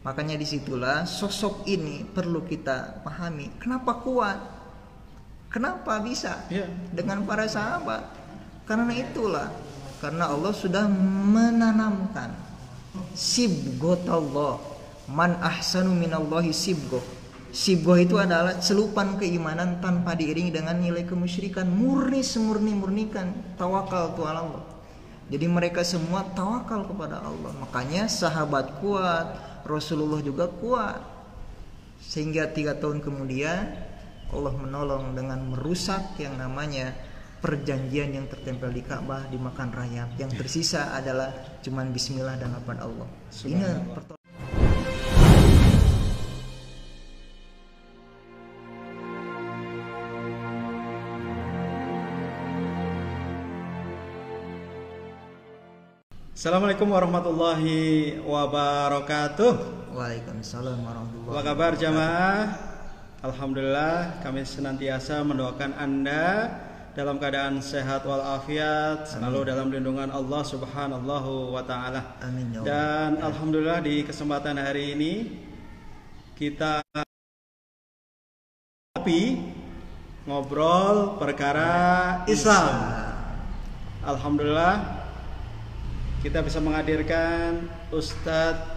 Makanya disitulah sosok ini perlu kita pahami. Kenapa kuat? Kenapa bisa dengan para sahabat? Karena itulah, karena Allah sudah menanamkan sibghatallah, man ahsanu minallahi sibghah. Sibghah itu adalah celupan keimanan tanpa diiringi dengan nilai kemusyrikan, murni semurni-murnikan tawakal tu ala Allah. Jadi mereka semua tawakal kepada Allah. Makanya sahabat kuat, Rasulullah juga kuat. Sehingga 3 tahun kemudian Allah menolong dengan merusak yang namanya perjanjian yang tertempel di Ka'bah, dimakan rayap. Yang tersisa adalah cuman bismillah dan lafaz Allah. Ini Assalamualaikum warahmatullahi wabarakatuh. Waalaikumsalam warahmatullahi wabarakatuh. Apa kabar jamaah? Alhamdulillah, kami senantiasa mendoakan Anda dalam keadaan sehat walafiat, selalu dalam lindungan Allah Subhanahu wa taala. Amin ya Allah. Dan alhamdulillah di kesempatan hari ini kita ngobrol perkara Islam. Alhamdulillah kita bisa menghadirkan Ustadz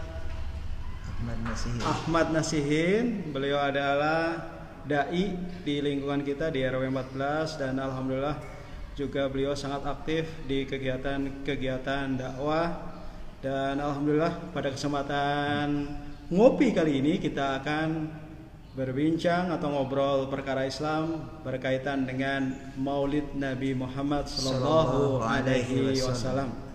Ahmad Nasihin. Beliau adalah dai di lingkungan kita di RW 14 dan alhamdulillah juga beliau sangat aktif di kegiatan dakwah. Dan alhamdulillah pada kesempatan ngopi kali ini kita akan berbincang atau ngobrol perkara Islam berkaitan dengan Maulid Nabi Muhammad sallallahu alaihi wasallam.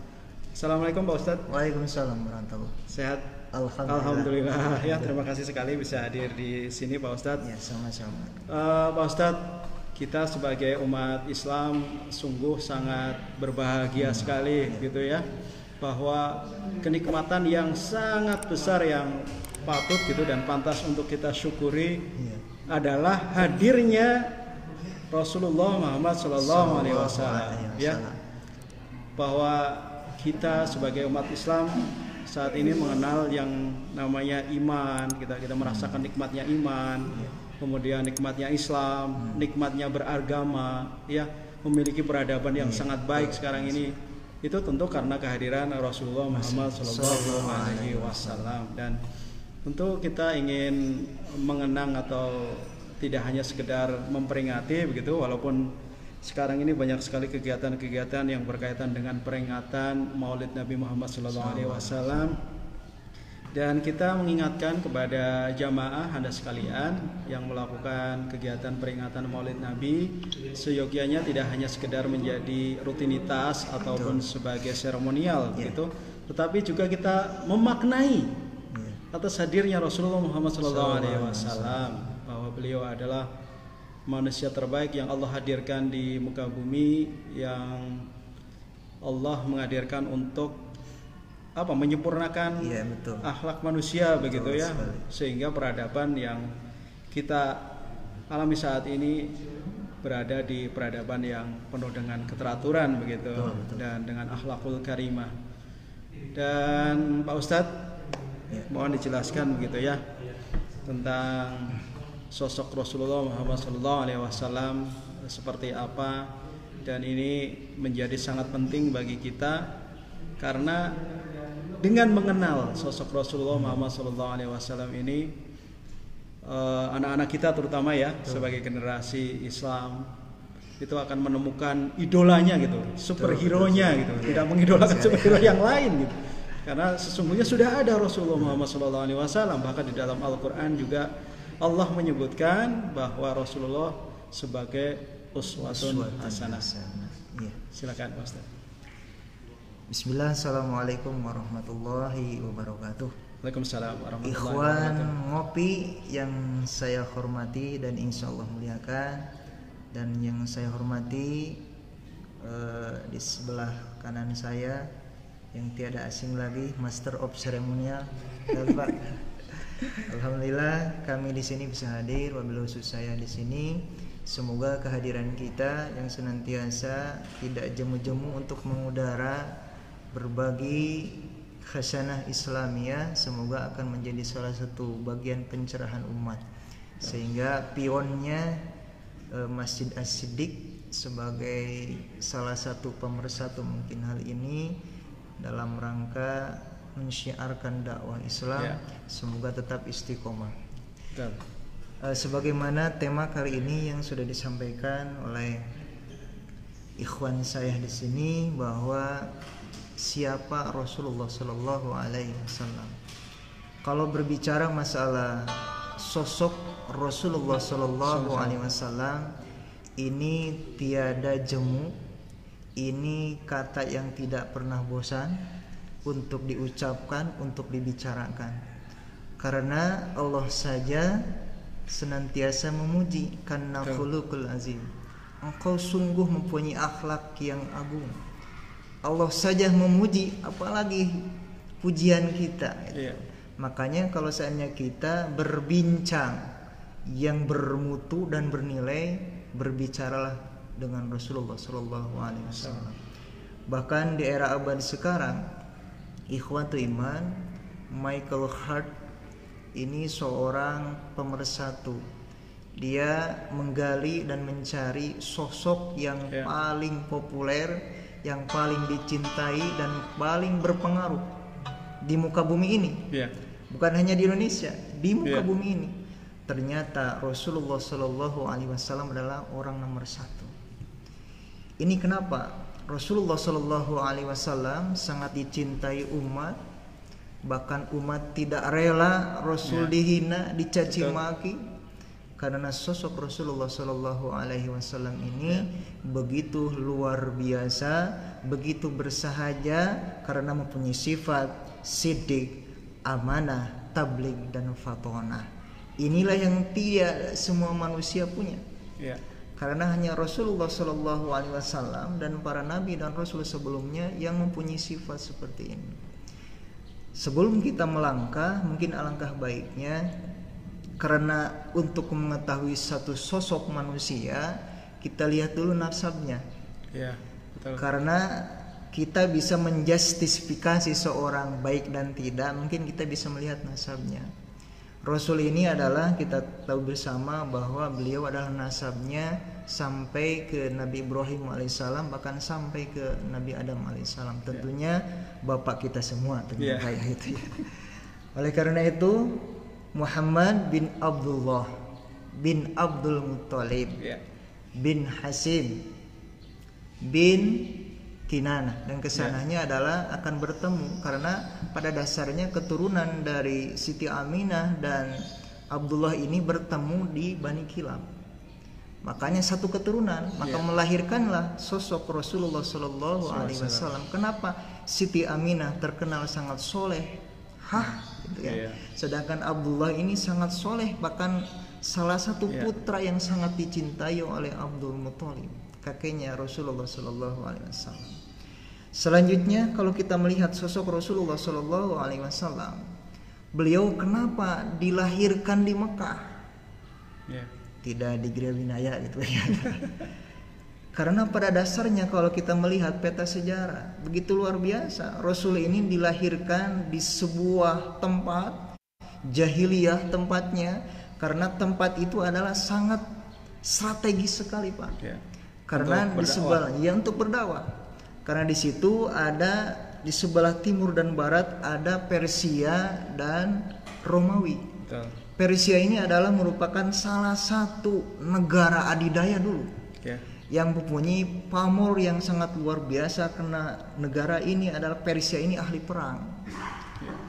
Assalamualaikum Pak Ustadz. Waalaikumsalam warahmatullahi wabarakatuh. Sehat? Alhamdulillah. Ya, terima kasih sekali bisa hadir di sini Pak Ustadz. Ya, sama-sama. Pak Ustadz, kita sebagai umat Islam sungguh sangat berbahagia sekali gitu ya, bahwa kenikmatan yang sangat besar yang patut gitu dan pantas untuk kita syukuri adalah hadirnya Rasulullah Muhammad sallallahu alaihi wasallam ya. Bahwa kita sebagai umat Islam saat ini mengenal yang namanya iman, kita merasakan nikmatnya iman, kemudian nikmatnya Islam, nikmatnya beragama, ya, memiliki peradaban yang sangat baik sekarang ini. Itu tentu karena kehadiran Rasulullah Muhammad sallallahu alaihi wasallam. Dan tentu kita ingin mengenang atau tidak hanya sekedar memperingati begitu, walaupun sekarang ini banyak sekali kegiatan-kegiatan yang berkaitan dengan peringatan Maulid Nabi Muhammad SAW. Dan kita mengingatkan kepada jamaah Anda sekalian yang melakukan kegiatan peringatan Maulid Nabi, seyogianya tidak hanya sekedar menjadi rutinitas ataupun sebagai seremonial gitu, tetapi juga kita memaknai atas hadirnya Rasulullah Muhammad SAW, bahwa beliau adalah manusia terbaik yang Allah hadirkan di muka bumi, yang Allah menghadirkan untuk menyempurnakan akhlak manusia begitu ya, sehingga peradaban yang kita alami saat ini berada di peradaban yang penuh dengan keteraturan begitu, dan dengan akhlakul karimah. Dan Pak Ustadz, mohon dijelaskan begitu ya tentang sosok Rasulullah Muhammad SAW seperti apa. Dan ini menjadi sangat penting bagi kita karena dengan mengenal sosok Rasulullah Muhammad SAW ini, anak-anak kita terutama ya, sebagai generasi Islam itu akan menemukan idolanya gitu, superhero-nya gitu, tidak mengidolakan superhero yang lain gitu. Karena sesungguhnya sudah ada Rasulullah Muhammad SAW, bahkan di dalam Al-Quran juga Allah menyebutkan bahwa Rasulullah sebagai uswatun hasanah. Silakan Pak Ustaz. Bismillah, assalamualaikum warahmatullahi wabarakatuh. Waalaikumsalam warahmatullahi Ikhwan wabarakatuh. ngopi yang saya hormati dan insya Allah muliakan, dan yang saya hormati di sebelah kanan saya yang tiada asing lagi, Master of Ceremonial, Bapak. Alhamdulillah kami di sini bisa hadir, wabil khusus saya di sini. Semoga kehadiran kita yang senantiasa tidak jemu-jemu untuk mengudara berbagi khasanah Islamiyah, semoga akan menjadi salah satu bagian pencerahan umat, sehingga pionnya Masjid As-Siddiq sebagai salah satu pemersatu mungkin hal ini dalam rangka mensyiarkan dakwah Islam, semoga tetap istiqomah. Sebagaimana tema kali ini yang sudah disampaikan oleh ikhwan saya di sini, bahwa siapa Rasulullah Sallallahu Alaihi Wasallam. Kalau berbicara masalah sosok Rasulullah Sallallahu Alaihi Wasallam, ini tiada jemu, ini kata yang tidak pernah bosan untuk diucapkan, untuk dibicarakan. Karena Allah saja senantiasa memuji, karena khuluqul azim, engkau sungguh mempunyai akhlak yang agung. Allah saja memuji, apalagi pujian kita. Makanya kalau seandainya kita berbincang yang bermutu dan bernilai, berbicaralah dengan Rasulullah Sallallahu Alaihi Wasallam. Bahkan di era abad sekarang, ikhwatul iman, Michael Hart ini seorang pemersatu. Dia menggali dan mencari sosok yang paling populer, yang paling dicintai dan paling berpengaruh di muka bumi ini. Bukan hanya di Indonesia, di muka bumi ini. Ternyata Rasulullah Sallallahu Alaihi Wasallam adalah orang nomor satu. Ini kenapa? Rasulullah Sallallahu Alaihi Wasallam sangat dicintai umat, bahkan umat tidak rela Rasul dihina, dicaci maki, karena sosok Rasulullah Sallallahu Alaihi Wasallam ini begitu luar biasa, begitu bersahaja, karena mempunyai sifat siddiq, amanah, tabligh dan fatonah. Inilah yang tidak semua manusia punya. Karena hanya Rasulullah Sallallahu Alaihi Wasallam dan para nabi dan rasul sebelumnya yang mempunyai sifat seperti ini. Sebelum kita melangkah, mungkin alangkah baiknya, karena untuk mengetahui satu sosok manusia, kita lihat dulu nasabnya. Karena kita bisa menjustifikasi seorang baik dan tidak, mungkin kita bisa melihat nasabnya. Rasul ini adalah, kita tahu bersama bahwa beliau adalah nasabnya sampai ke Nabi Ibrahim alaihissalam, bahkan sampai ke Nabi Adam alaihissalam. Tentunya bapak kita semua, tentunya kayak itu. Oleh karena itu, Muhammad bin Abdullah bin Abdul Muttalib bin Hasim bin Kinanah, dan kesananya adalah akan bertemu, karena pada dasarnya keturunan dari Siti Aminah dan Abdullah ini bertemu di Bani Kilab. Makanya satu keturunan, maka melahirkanlah sosok Rasulullah Sallallahu Alaihi Wasallam. Kenapa Siti Aminah terkenal sangat soleh, gitu ya. Sedangkan Abdullah ini sangat soleh, bahkan salah satu putra yang sangat dicintai oleh Abdul Muttalib, kakeknya Rasulullah Sallallahu Alaihi Wasallam. Selanjutnya, kalau kita melihat sosok Rasulullah Sallallahu Alaihi Wasallam, beliau kenapa dilahirkan di Mekah, tidak di Gria Winaya gitu ya. Karena pada dasarnya kalau kita melihat peta sejarah begitu luar biasa, Rasul ini dilahirkan di sebuah tempat jahiliyah tempatnya, karena tempat itu adalah sangat strategis sekali, Pak. Karena di sebelah untuk berdakwah. Karena di situ ada, di sebelah timur dan barat ada Persia dan Romawi. Persia ini adalah merupakan salah satu negara adidaya dulu, yang mempunyai pamor yang sangat luar biasa, karena negara ini adalah, Persia ini ahli perang.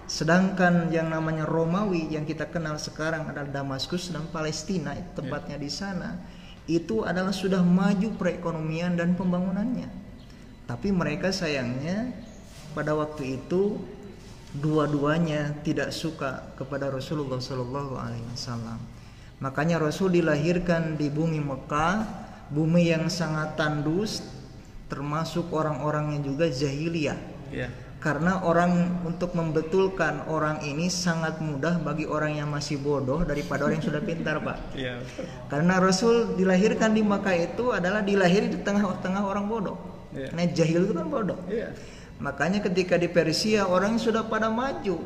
Sedangkan yang namanya Romawi yang kita kenal sekarang adalah Damaskus dan Palestina, tempatnya di sana, itu adalah sudah maju perekonomian dan pembangunannya. Tapi mereka sayangnya pada waktu itu dua-duanya tidak suka kepada Rasulullah Sallallahu Alaihi Wasallam. Makanya Rasul dilahirkan di bumi Mekah, bumi yang sangat tandus, termasuk orang-orangnya juga jahiliyah. Karena orang, untuk membetulkan orang ini sangat mudah bagi orang yang masih bodoh daripada orang yang sudah pintar, Pak. Karena Rasul dilahirkan di Mekah itu adalah dilahir di tengah-tengah orang bodoh. Karena jahil itu kan bodoh. Makanya ketika di Persia orang sudah pada maju,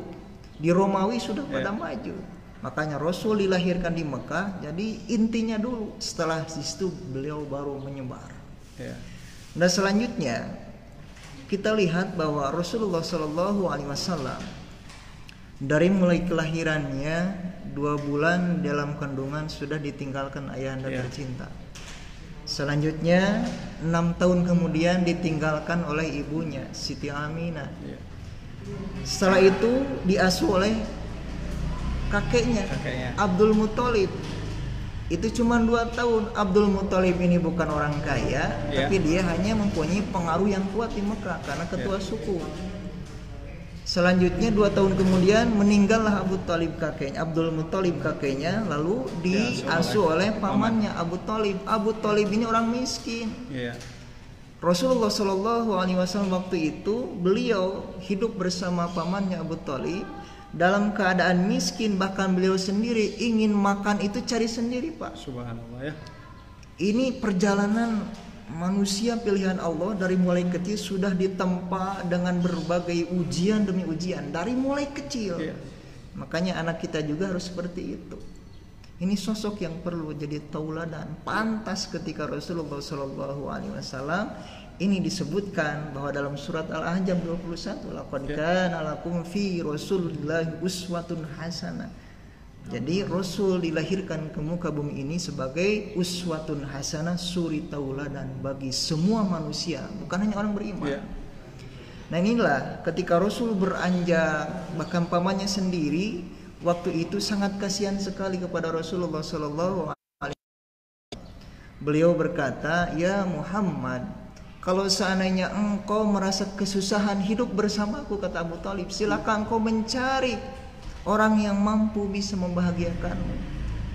di Romawi sudah pada maju. Makanya Rasul dilahirkan di Mekah. Jadi intinya dulu, setelah itu beliau baru menyebar. Nah selanjutnya kita lihat bahwa Rasulullah Shallallahu Alaihi Wasallam dari mulai kelahirannya 2 bulan dalam kandungan sudah ditinggalkan ayahanda tercinta. Selanjutnya 6 tahun kemudian ditinggalkan oleh ibunya Siti Aminah. Setelah itu diasuh oleh kakeknya Abdul Muthalib. Itu cuma 2 tahun. Abdul Muthalib ini bukan orang kaya, tapi dia hanya mempunyai pengaruh yang kuat di Mekah karena ketua suku. Selanjutnya 2 tahun kemudian meninggallah Abdul Muthalib kakeknya, lalu diasuh oleh pamannya Abu Thalib. Abu Thalib ini orang miskin. Rasulullah Shallallahu Alaihi Wasallam waktu itu beliau hidup bersama pamannya Abu Thalib dalam keadaan miskin, bahkan beliau sendiri ingin makan itu cari sendiri, Pak. Subhanallah ya. Ini perjalanan manusia pilihan Allah dari mulai kecil sudah ditempa dengan berbagai ujian demi ujian dari mulai kecil. Makanya anak kita juga harus seperti itu. Ini sosok yang perlu jadi tauladan. Pantas ketika Rasulullah Shallallahu Alaihi Wasallam ini disebutkan bahwa dalam surat Al-Ahzab 21, laqad kana lakum fi Rasulillahi uswatun hasanah. Jadi Rasul dilahirkan ke muka bumi ini sebagai uswatun hasanah, suri tauladan bagi semua manusia, bukan hanya orang beriman. Nah inilah ketika Rasul beranjak, bahkan pamannya sendiri waktu itu sangat kasihan sekali kepada Rasulullah Sallallahu Alaihi Wasallam. Beliau berkata, "Ya Muhammad, kalau seandainya engkau merasa kesusahan hidup bersamaku," kata Abu Thalib, "silakan engkau mencari orang yang mampu bisa membahagiakanmu."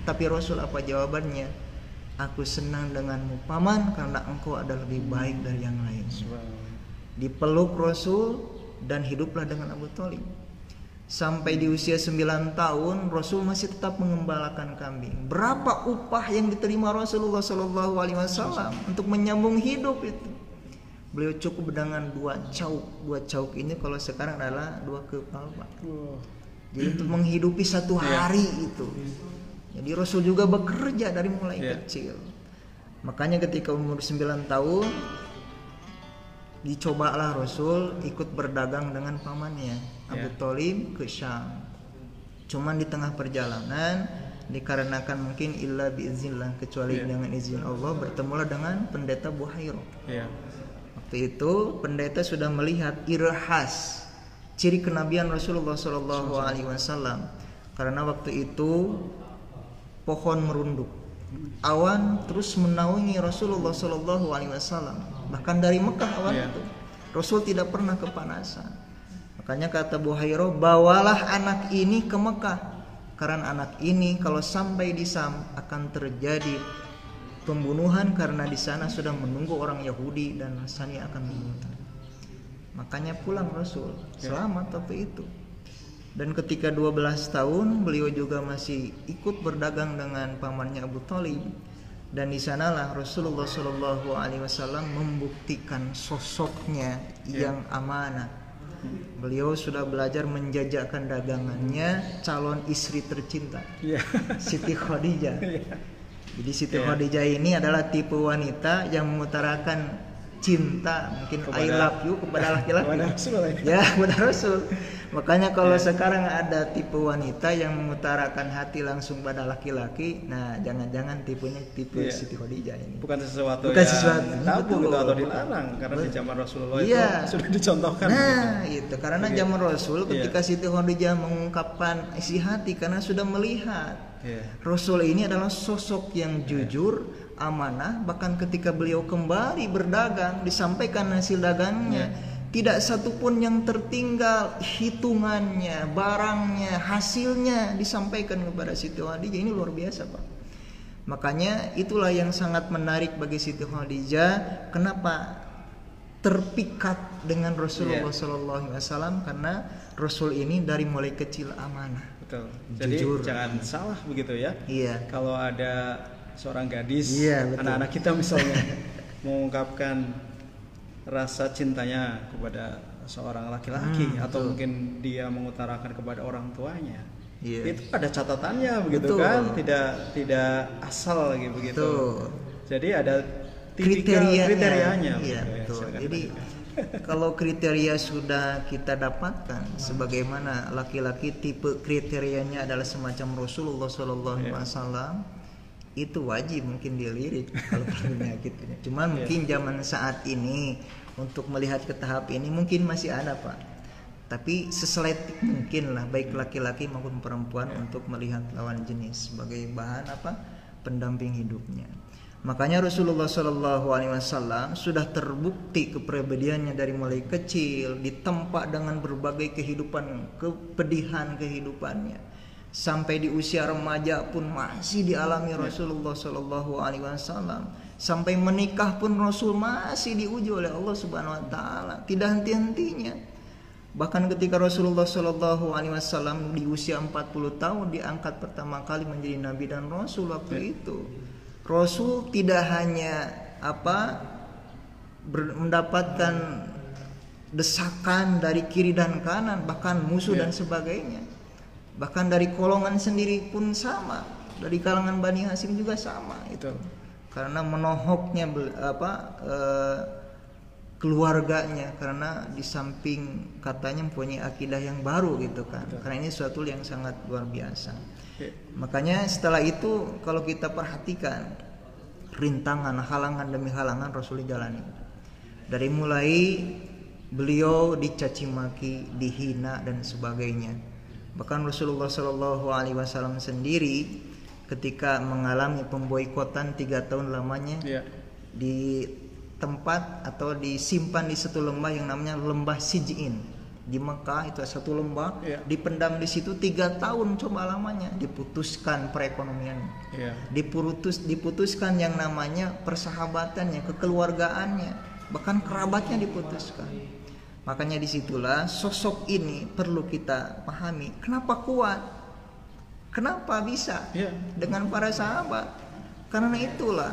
Tapi Rasul apa jawabannya? "Aku senang denganmu paman karena engkau adalah lebih baik dari yang lain." Dipeluk Rasul dan hiduplah dengan Abu Thalib. Sampai di usia 9 tahun Rasul masih tetap mengembalakan kambing. Berapa upah yang diterima Rasulullah Shallallahu Alaihi Wasallam untuk menyambung hidup itu? Beliau cukup dengan 2 cauk. 2 cauk ini kalau sekarang adalah 2 kepal, Pak. Jadi untuk menghidupi 1 hari itu. Jadi Rasul juga bekerja dari mulai kecil. Makanya ketika umur 9 tahun dicobalah Rasul ikut berdagang dengan pamannya Abu Thalib ke Syam. Cuman di tengah perjalanan dikarenakan mungkin illa biiznillah, kecuali dengan izin Allah, bertemulah dengan pendeta Buhairah. Waktu itu pendeta sudah melihat irhas, ciri kenabian Rasulullah Shallallahu Alaihi Wasallam. Karena waktu itu pohon merunduk, awan terus menaungi Rasulullah Shallallahu Alaihi Wasallam. Bahkan dari Mekah awan itu, Rasul tidak pernah kepanasan. Makanya kata Buhairah, bawalah anak ini ke Mekah, karena anak ini kalau sampai di Syam akan terjadi pembunuhan karena di sana sudah menunggu orang Yahudi dan Nasrani akan membunuh. Makanya pulang Rasul selamat waktu itu. Dan ketika 12 tahun beliau juga masih ikut berdagang dengan pamannya Abu Thalib. Dan di sanalah Rasulullah Shallallahu Alaihi Wasallam membuktikan sosoknya yang amanah. Beliau sudah belajar menjajakan dagangannya calon istri tercinta, Siti Khadijah. Jadi Siti Khadijah ini adalah tipe wanita yang mengutarakan cinta, mungkin I love you kepada laki-laki. Kepada Rasul. Makanya kalau sekarang ada tipe wanita yang mengutarakan hati langsung pada laki-laki, nah jangan-jangan tipenya tipe Siti Khadijah ini. Bukan sesuatu tabu atau dilarang, karena di zaman Rasulullah itu sudah dicontohkan. Nah, itu karena zaman Rasul ketika Siti Khadijah mengungkapkan isi hati karena sudah melihat Rasul ini adalah sosok yang jujur, amanah. Bahkan ketika beliau kembali berdagang, disampaikan hasil dagangnya, tidak satupun yang tertinggal, hitungannya, barangnya, hasilnya disampaikan kepada Siti Khadijah. Ini luar biasa, Pak. Makanya itulah yang sangat menarik bagi Siti Khadijah. Kenapa terpikat dengan Rasulullah Sallallahu Alaihi Wasallam? Karena Rasul ini dari mulai kecil amanah. Betul. Jadi jujur. Jangan salah begitu ya. Kalau ada seorang gadis, anak-anak kita misalnya mengungkapkan rasa cintanya kepada seorang laki-laki atau mungkin dia mengutarakan kepada orang tuanya, itu ada catatannya begitu kan, tidak asal gitu begitu. Jadi ada kriterianya. Iya, betul. Jadi kalau kriteria sudah kita dapatkan, sebagaimana laki-laki tipe kriterianya adalah semacam Rasulullah SAW, itu wajib mungkin dilirik kalau penyakitnya. Cuman mungkin zaman saat ini untuk melihat ke tahap ini mungkin masih ada Pak. Tapi seseletik mungkin lah baik laki-laki maupun perempuan untuk melihat lawan jenis sebagai bahan pendamping hidupnya. Makanya Rasulullah SAW sudah terbukti kepribadiannya dari mulai kecil, ditempa dengan berbagai kepedihan kehidupannya. Sampai di usia remaja pun masih dialami Rasulullah SAW. Sampai menikah pun Rasul masih diuji oleh Allah Subhanahu Wa Taala, tidak henti-hentinya. Bahkan ketika Rasulullah SAW di usia 40 tahun diangkat pertama kali menjadi Nabi dan Rasul waktu itu, Rasul tidak hanya mendapatkan desakan dari kiri dan kanan, bahkan musuh dan sebagainya. Bahkan dari golongan sendiri pun sama, dari kalangan Bani Hasyim juga sama itu. Karena menohoknya keluarganya, karena di samping katanya mempunyai akidah yang baru gitu kan. Karena ini suatu yang sangat luar biasa. Makanya setelah itu kalau kita perhatikan rintangan, halangan demi halangan Rasul jalani. Dari mulai beliau dicaci maki, dihina dan sebagainya. Bahkan Rasulullah SAW sendiri ketika mengalami pemboikotan 3 tahun lamanya di tempat atau disimpan di satu lembah yang namanya lembah Sij'in di Mekah, itu satu lembah dipendam di situ 3 tahun coba lamanya, diputuskan perekonomian, diputuskan yang namanya persahabatannya, kekeluargaannya, bahkan kerabatnya diputuskan. Makanya disitulah sosok ini perlu kita pahami. Kenapa kuat? Kenapa bisa dengan para sahabat? Karena itulah,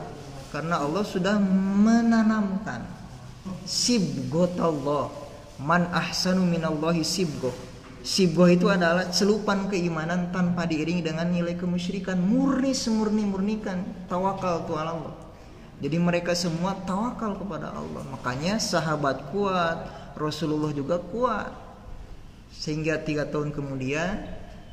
karena Allah sudah menanamkan sibghatallah, man ahsanu minallahi sibghah. Sibghah itu adalah celupan keimanan tanpa diiringi dengan nilai kemusyrikan, murnikan tawakal tu Allah. Jadi mereka semua tawakal kepada Allah. Makanya sahabat kuat, Rasulullah juga kuat. Sehingga 3 tahun kemudian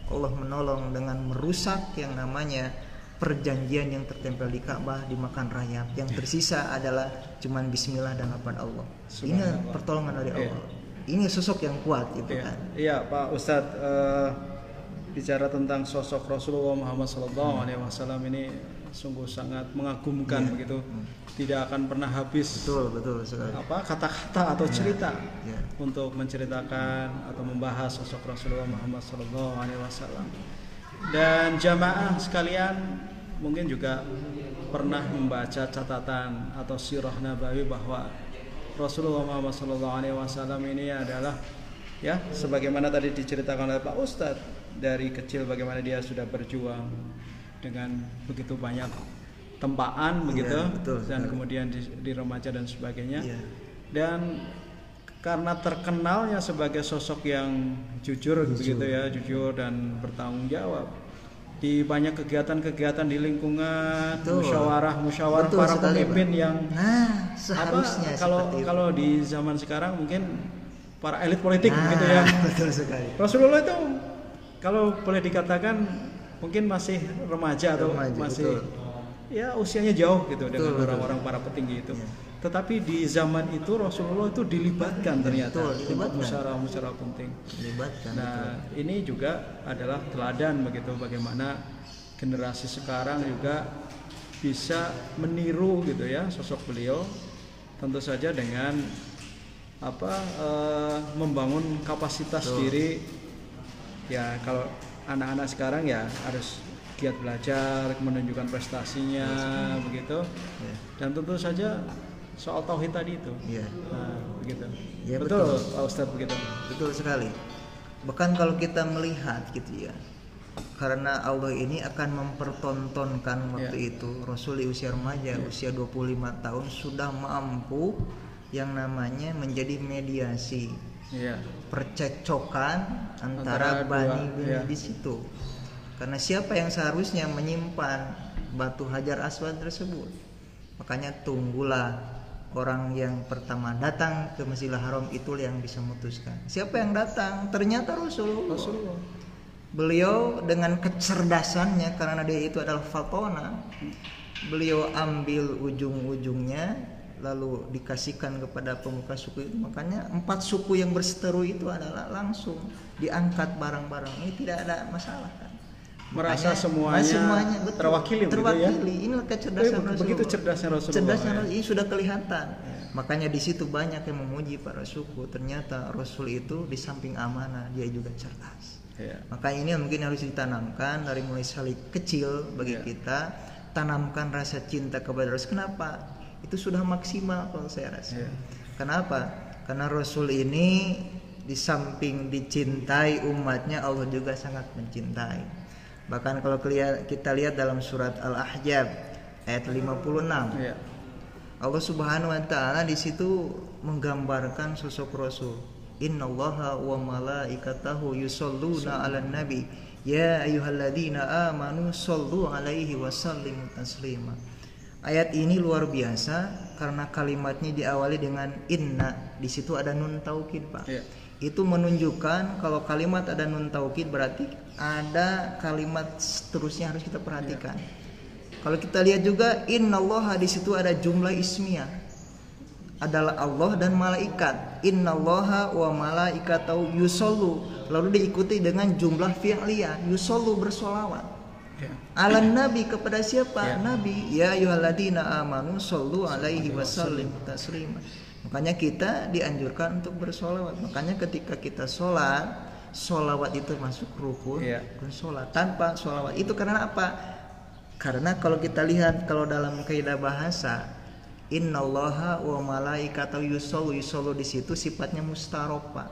Allah menolong dengan merusak yang namanya perjanjian yang tertempel di Ka'bah, dimakan rayap. Yang tersisa adalah cuman bismillah dan lafaz Allah. Ini pertolongan dari Allah. Ini sosok yang kuat gitu kan. Iya Pak Ustadz, bicara tentang sosok Rasulullah Muhammad SAW ini sungguh sangat mengagumkan begitu. Tidak akan pernah habis betul sekali. Kata-kata atau cerita untuk menceritakan atau membahas sosok Rasulullah Muhammad SAW. Dan jamaah sekalian mungkin juga pernah membaca catatan atau sirah nabawi bahwa Rasulullah Muhammad SAW ini adalah sebagaimana tadi diceritakan oleh Pak Ustadz, dari kecil bagaimana dia sudah berjuang dengan begitu banyak tempaan begitu, dan kemudian di remaja dan sebagainya. Dan karena terkenalnya sebagai sosok yang jujur begitu jujur dan bertanggung jawab di banyak kegiatan-kegiatan di lingkungan, musyawarah para pemimpin yang seharusnya kalau di zaman sekarang mungkin para elit politik begitu ya. Betul sekali. Rasulullah itu kalau boleh dikatakan mungkin masih remaja atau masih usianya jauh gitu dengan orang-orang para petinggi itu. Tetapi di zaman itu Rasulullah itu dilibatkan ternyata untuk musyawarah penting. Nah, ini juga adalah teladan begitu bagaimana generasi sekarang juga bisa meniru gitu ya sosok beliau, tentu saja dengan membangun kapasitas diri. Ya kalau anak-anak sekarang ya harus giat belajar, menunjukkan prestasinya begitu. Dan tentu saja soal tauhid tadi itu. Begitu. Betul Pak Ustadz begitu. Betul sekali. Bahkan kalau kita melihat gitu ya, karena Allah ini akan mempertontonkan waktu itu Rasul di usia remaja, usia 25 tahun sudah mampu yang namanya menjadi mediasi Iya. percecokan antara Bani Bini di situ. Karena siapa yang seharusnya menyimpan batu Hajar Aswad tersebut? Makanya tunggulah orang yang pertama datang ke Masjidil Haram itu yang bisa memutuskan. Siapa yang datang? Ternyata Rasulullah. Beliau dengan kecerdasannya, karena dia itu adalah fatona, beliau ambil ujung-ujungnya lalu dikasihkan kepada pemuka suku itu. Makanya 4 suku yang berseteru itu adalah langsung diangkat barang-barang ini, tidak ada masalah kan. Merasa Makanya, semuanya betul, terwakili. Terwakili. Inilah kecerdasan Rasulullah. Begitu cerdasnya Rasulullah. Cerdasnya ini sudah kelihatan. Makanya di situ banyak yang memuji para suku. Ternyata Rasul itu di samping amanah, dia juga cerdas. Makanya ini mungkin harus ditanamkan dari mulai salik kecil bagi kita. Tanamkan rasa cinta kepada Rasul. Kenapa? Itu sudah maksimal kalau saya rasa. Kenapa? Karena Rasul ini di samping dicintai umatnya, Allah juga sangat mencintai. Bahkan kalau kita lihat dalam surat Al-Ahzab ayat 56, Allah Subhanahu wa taala di situ menggambarkan sosok Rasul. Innallaha wa malaikatahu yusholluna 'alan nabi ya ayyuhalladzina amanu shollu 'alaihi wa sallimu taslima. Ayat ini luar biasa karena kalimatnya diawali dengan inna. Di situ ada nun taukid, Pak. Itu menunjukkan kalau kalimat ada nun taukid berarti ada kalimat seterusnya harus kita perhatikan. Kalau kita lihat juga innallaha, di situ ada jumlah ismiyah. Adalah Allah dan malaikat. Innallaha wa malaikatahu yusollu. Lalu diikuti dengan jumlah fi'liyah, yusollu, bersolawat. Alan nabi, kepada siapa? Nabi. Ya ayyuhalladzina amanu shollu alaihi wasallimu taslima. Makanya kita dianjurkan untuk bersolawat. Makanya ketika kita sholat, solawat itu masuk rukun sholat. Tanpa solawat itu karena apa? Karena kalau kita lihat kalau dalam kaidah bahasa, innallaha wa malaikatahu yusollu di situ sifatnya mustarok, Pak.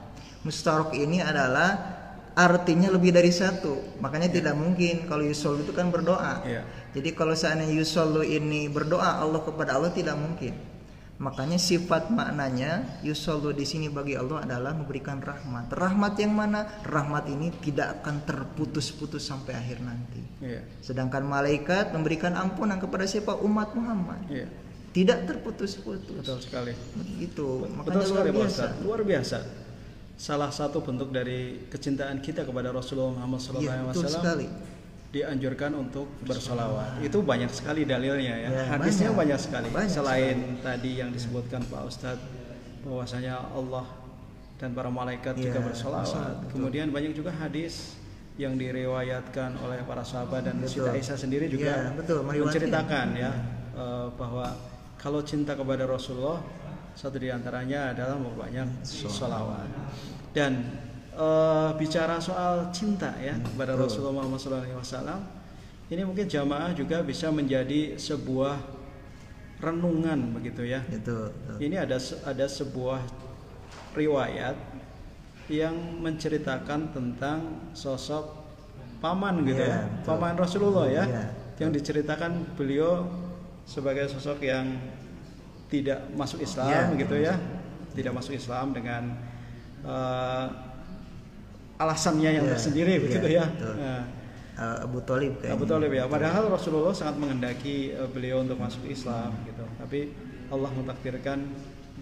Mustarok ini adalah artinya lebih dari satu. Makanya tidak mungkin kalau yusollu itu kan berdoa. Jadi kalau seandainya yusollu ini berdoa Allah kepada Allah, tidak mungkin. Makanya sifat maknanya yusollu di sini bagi Allah adalah memberikan rahmat. Rahmat yang mana? Rahmat ini tidak akan terputus-putus sampai akhir nanti. Sedangkan malaikat memberikan ampunan kepada siapa? Umat Muhammad. Tidak terputus-putus. Betul sekali. Begitu. Betul sekali, Pak Ustaz. Luar biasa. Salah satu bentuk dari kecintaan kita kepada Rasulullah Muhammad SAW dianjurkan untuk bersolawat. Itu banyak sekali dalilnya ya. Hadisnya banyak sekali. Selain tadi yang disebutkan Pak Ustadz bahwasanya Allah dan para malaikat juga bersolawat. Kemudian banyak juga hadis yang diriwayatkan oleh para sahabat dan Siti Aisyah sendiri juga menceritakan bahwa kalau cinta kepada Rasulullah, satu di antaranya adalah memperbanyak sholawat. Dan bicara soal cinta ya kepada Rasulullah Muhammad SAW, ini mungkin jamaah juga bisa menjadi sebuah renungan begitu ya. Ini ada sebuah riwayat yang menceritakan tentang sosok paman gitu ya, paman Rasulullah ya, yang diceritakan beliau sebagai sosok yang tidak masuk Islam gitu ya, tidak masuk Islam dengan alasannya yang tersendiri begitu ya. Abu Thalib ya. Padahal Rasulullah sangat menghendaki beliau untuk masuk Islam gitu, tapi Allah mentakdirkan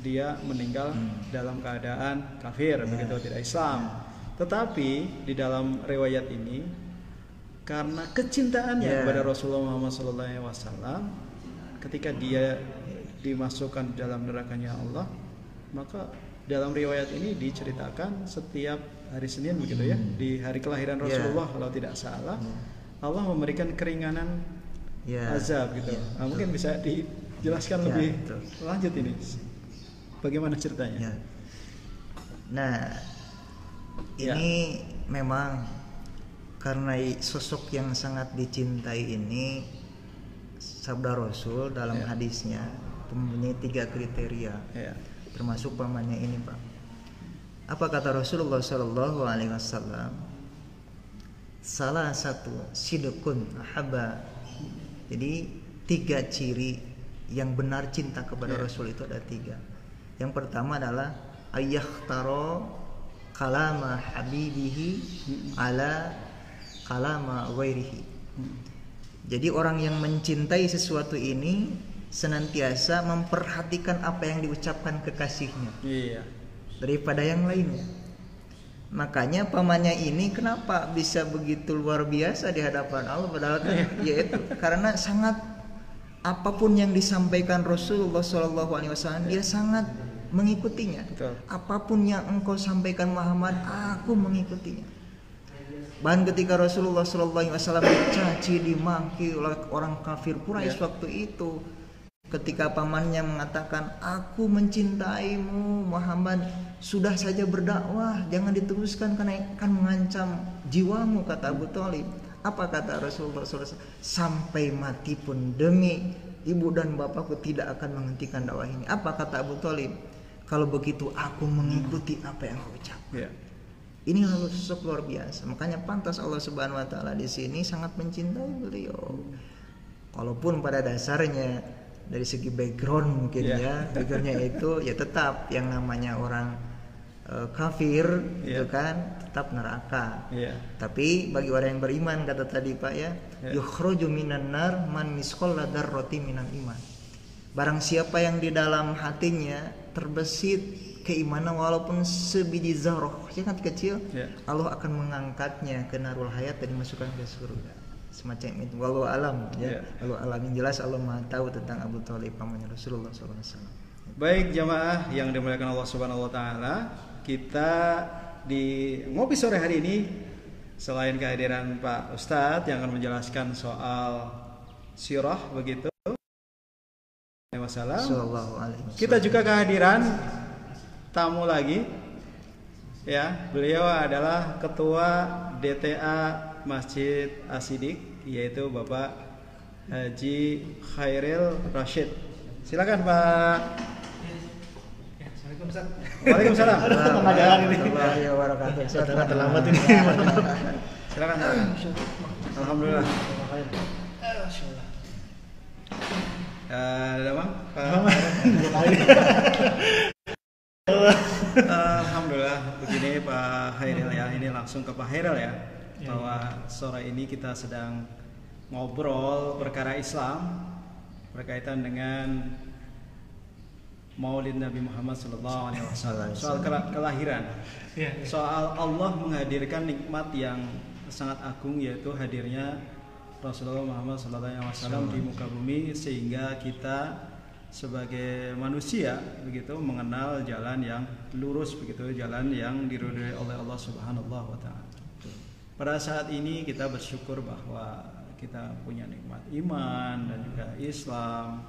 dia meninggal dalam keadaan kafir begitu, tidak Islam. Tetapi di dalam riwayat ini karena kecintaannya kepada Rasulullah Muhammad SAW, ketika dia dimasukkan dalam nerakanya Allah, maka dalam riwayat ini diceritakan setiap hari Senin begitu ya, di hari kelahiran Rasulullah kalau tidak salah, Allah memberikan keringanan azab gitu. Nah, mungkin bisa dijelaskan lebih lanjut ini, bagaimana ceritanya? Nah, ini memang karena sosok yang sangat dicintai ini, sabda Rasul dalam hadisnya mempunyai 3 kriteria. Termasuk pamannya ini, Pak. Apa kata Rasulullah Shallallahu Alaihi Wasallam? Salah satu sidqun ahabba. Jadi 3 ciri yang benar cinta kepada Rasul itu ada 3. Yang pertama adalah ayyahtaro kalama habibihi ala kalama ghairihi. Jadi orang yang mencintai sesuatu ini senantiasa memperhatikan apa yang diucapkan kekasihnya daripada yang lainnya. Makanya pamannya ini kenapa bisa begitu luar biasa di hadapan Allah, padahal kan yaitu karena sangat apapun yang disampaikan Rasulullah SAW dia sangat mengikutinya. Betul. Apapun yang engkau sampaikan Muhammad, aku mengikutinya. Bahkan ketika Rasulullah SAW dicaci, dimaki oleh orang kafir Quraisy waktu itu, ketika pamannya mengatakan, aku mencintaimu Muhammad, sudah saja berdakwah, jangan diteruskan karena akan mengancam jiwamu, kata Abu Thalib. Apa kata Rasulullah SAW? Sampai mati pun demi ibu dan bapakku tidak akan menghentikan dakwah ini. Apa kata Abu Thalib? Kalau begitu aku mengikuti apa yang kau ucapkan. Ini lalu sosok luar biasa. Makanya pantas Allah Subhanahu Wa Taala di sini sangat mencintai beliau. Walaupun pada dasarnya dari segi background mungkin backgroundnya itu ya tetap yang namanya orang kafir itu kan tetap neraka. Tapi bagi orang yang beriman kata tadi Pak yukhruju minan nar man misqala dzarrati minal iman. Barang siapa yang di dalam hatinya terbesit keimanan walaupun sebiji zarrah, sangat kecil, Allah akan mengangkatnya ke narul hayat dan dimasukkan ke surga. Semacam itu. Wallahu alam Wallahu alam. Yang jelas Allah Maha tahu tentang Abu Thalib pamannya Rasulullah SAW. Baik jamaah yang dimuliakan Allah Subhanahu Wa Taala, kita di ngopi sore hari ini selain kehadiran Pak Ustadz yang akan menjelaskan soal sirah begitu, kita juga kehadiran tamu lagi beliau adalah ketua DTA Masjid As-Siddiq, yaitu Bapak Haji Khairil Rashid. Silakan Pak. Waalaikumsalam. Terlambat ini. Silakan. Alhamdulillah. Ada Bang? Alhamdulillah. Begini Pak Khairil ini langsung ke Pak Khairil bahwa sore ini kita sedang ngobrol perkara Islam berkaitan dengan Maulid Nabi Muhammad SAW, soal kelahiran, soal Allah menghadirkan nikmat yang sangat agung, yaitu hadirnya Rasulullah Muhammad SAW di muka bumi, sehingga kita sebagai manusia begitu mengenal jalan yang lurus, begitu jalan yang diridhoi oleh Allah Subhanahu wa Ta'ala. Pada saat ini kita bersyukur bahwa kita punya nikmat iman dan juga Islam.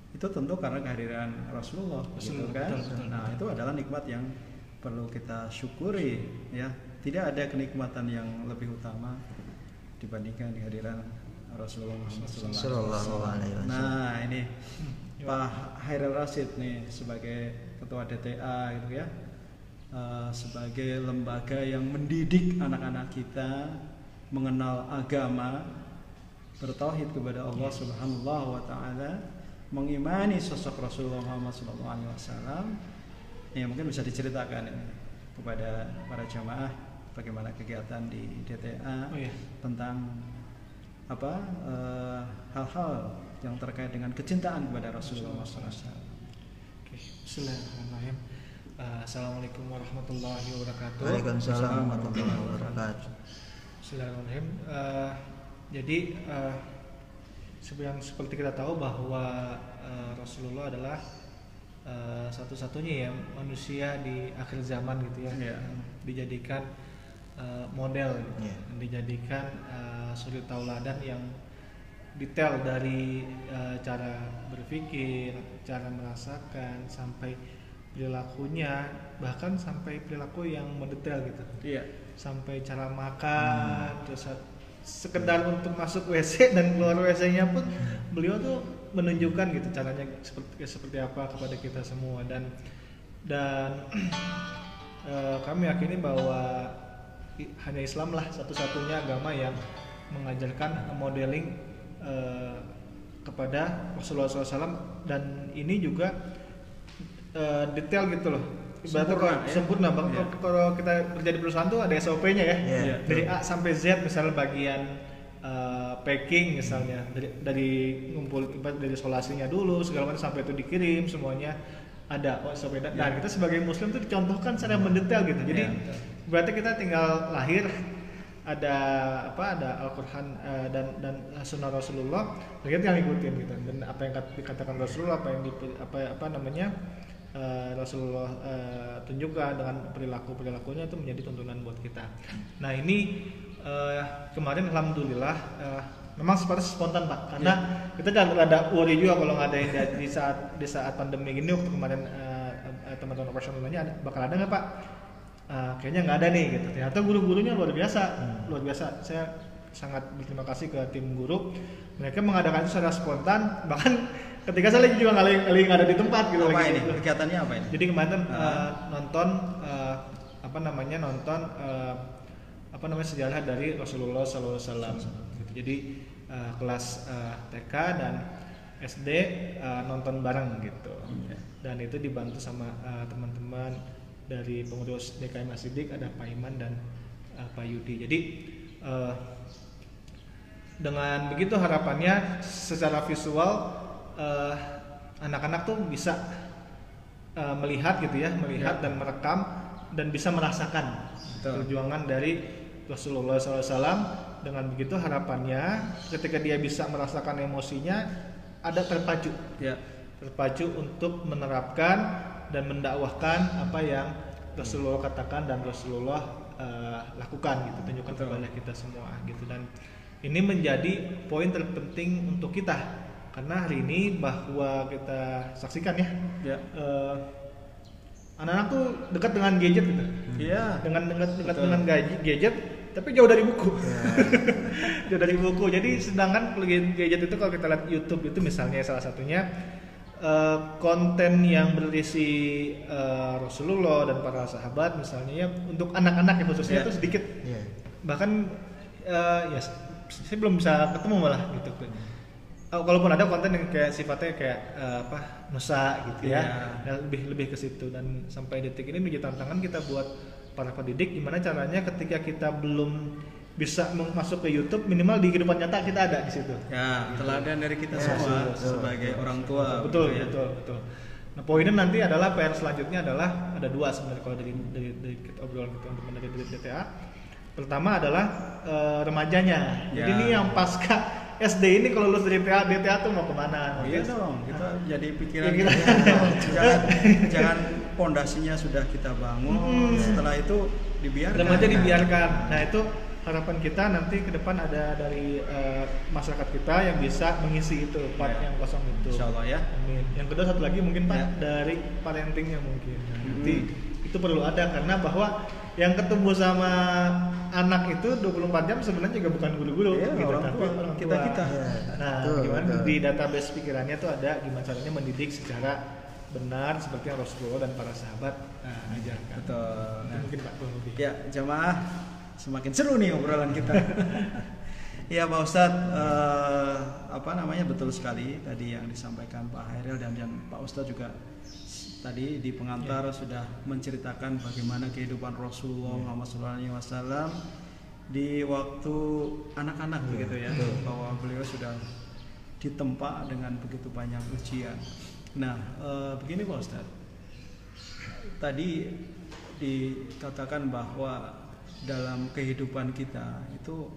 Itu tentu karena kehadiran Rasulullah, begitu kan? Nah, itu adalah nikmat yang perlu kita syukuri Tidak ada kenikmatan yang lebih utama dibandingkan kehadiran Rasulullah Muhammad SAW. Nah, ini Pak Khairil Rashid nih sebagai ketua DTA gitu sebagai lembaga yang mendidik anak-anak kita mengenal agama, bertauhid kepada Allah Subhanahu wa Ta'ala, mengimani sosok Rasulullah Muhammad SAW. Mungkin bisa diceritakan kepada para jamaah bagaimana kegiatan di DTA tentang hal-hal yang terkait dengan kecintaan kepada Rasulullah SAW. Bismillahirrahmanirrahim. Assalamualaikum warahmatullahi wabarakatuh. Waalaikumsalam warahmatullahi wabarakatuh. Bismillahirrahmanirrahim. Jadi seperti kita tahu bahwa Rasulullah adalah satu-satunya manusia di akhir zaman gitu yang dijadikan model, dijadikan suri tauladan yang detail dari cara berpikir, cara merasakan, sampai perilakunya, bahkan sampai perilaku yang mendetail gitu. Sampai cara makan, terus sekedar untuk masuk WC dan keluar WC-nya pun beliau tuh menunjukkan gitu caranya seperti apa kepada kita semua, dan kami yakini bahwa hanya Islam lah satu-satunya agama yang mengajarkan modeling kepada Rasulullah SAW, dan ini juga detail gitu loh, ibaratnya sempurna bang. Kalau kita kerja di perusahaan tuh ada SOP-nya ya. Dari A sampai Z misalnya bagian packing misalnya dari ngumpul dari isolasinya dulu segala macam sampai itu dikirim semuanya ada SOP. Dan kita sebagai muslim tuh dicontohkan secara mendetail gitu. Jadi berarti kita tinggal lahir ada Al-Qur'an dan sunnah Rasulullah, kita tinggal ngikutin gitu. Dan apa yang dikatakan Rasulullah, apa yang Rasulullah tunjukkan dengan perilakunya itu menjadi tuntunan buat kita. Nah ini kemarin alhamdulillah memang spontan Pak, karena kita ada worry juga kalau ngadain di saat pandemi gini. Waktu kemarin teman-teman operasionalnya bakal ada nggak Pak? Kayaknya nggak ada nih gitu. Ternyata guru-gurunya luar biasa. Saya sangat berterima kasih ke tim guru. Mereka mengadakan itu secara spontan, bahkan ketika saya lagi juga nggak ada di tempat gitu. Apa ini? Kegiatannya apa ini? Jadi kemarin nonton sejarah dari Rasulullah SAW. Gitu. Jadi kelas TK dan SD nonton bareng gitu. Dan itu dibantu sama teman-teman dari pengurus DKM Asidik, ada Pak Iman dan Pak Yudi. Jadi dengan begitu harapannya secara visual anak-anak tuh bisa melihat gitu ya, dan merekam dan bisa merasakan perjuangan dari Rasulullah SAW. Dengan begitu harapannya ketika dia bisa merasakan emosinya, ada terpacu untuk menerapkan dan mendakwahkan apa yang Rasulullah katakan dan Rasulullah lakukan gitu, tunjukkan kepada kita semua gitu. Dan ini menjadi poin terpenting untuk kita, karena hari ini bahwa kita saksikan anak-anak tuh dekat dengan gadget gitu. Dekat dengan gadget, tapi jauh dari buku. Jauh dari buku. Jadi sedangkan gadget itu kalau kita lihat YouTube itu misalnya salah satunya konten yang berisi Rasulullah dan para sahabat misalnya untuk anak-anak yang khususnya itu sedikit. Bahkan saya belum bisa ketemu malah gitu. Kalaupun ada konten yang kayak sifatnya kayak nusa gitu lebih ke situ. Dan sampai detik ini menjadi tantangan kita buat para pendidik, gimana caranya ketika kita belum bisa masuk ke YouTube, minimal di kehidupan nyata kita ada di situ. Teladan dari kita semua sebagai orang tua. Betul. Nah, poinnya nanti adalah PR selanjutnya adalah ada dua sebenarnya kalau dari kita obrolan kita untuk dari DTA. Pertama adalah remajanya. Jadi ini yang pasca SD ini kalau lulus dari DTA tuh mau kemana? Iya dong, kita jadi pikiran jangan pondasinya sudah kita bangun, setelah itu dibiarkan. Remaja dibiarkan. Nah itu harapan kita nanti ke depan ada dari masyarakat kita yang bisa mengisi itu part yang kosong itu. Insyaallah ya. Amin. Yang kedua satu lagi mungkin Pak dari parentingnya mungkin. Nanti itu perlu ada, karena bahwa yang ketemu sama anak itu 24 jam sebenarnya juga bukan guru-guru gitu, tapi orang tua. Kita. Nah, gimana di database pikirannya tuh ada gimana caranya mendidik secara benar seperti yang Rasulullah dan para sahabat ajarkan. Betul. Nah, mungkin Pak lebih. Ya, jamaah semakin seru nih obrolan kita. Ya Pak Ustadz, betul sekali tadi yang disampaikan Pak Hairil dan Pak Ustadz juga tadi di pengantar sudah menceritakan bagaimana kehidupan Rasulullah Muhammad SAW di waktu anak-anak begitu ya, bahwa beliau sudah ditempa dengan begitu banyak ujian. Nah, begini Pak Ustadz, tadi dikatakan bahwa dalam kehidupan kita itu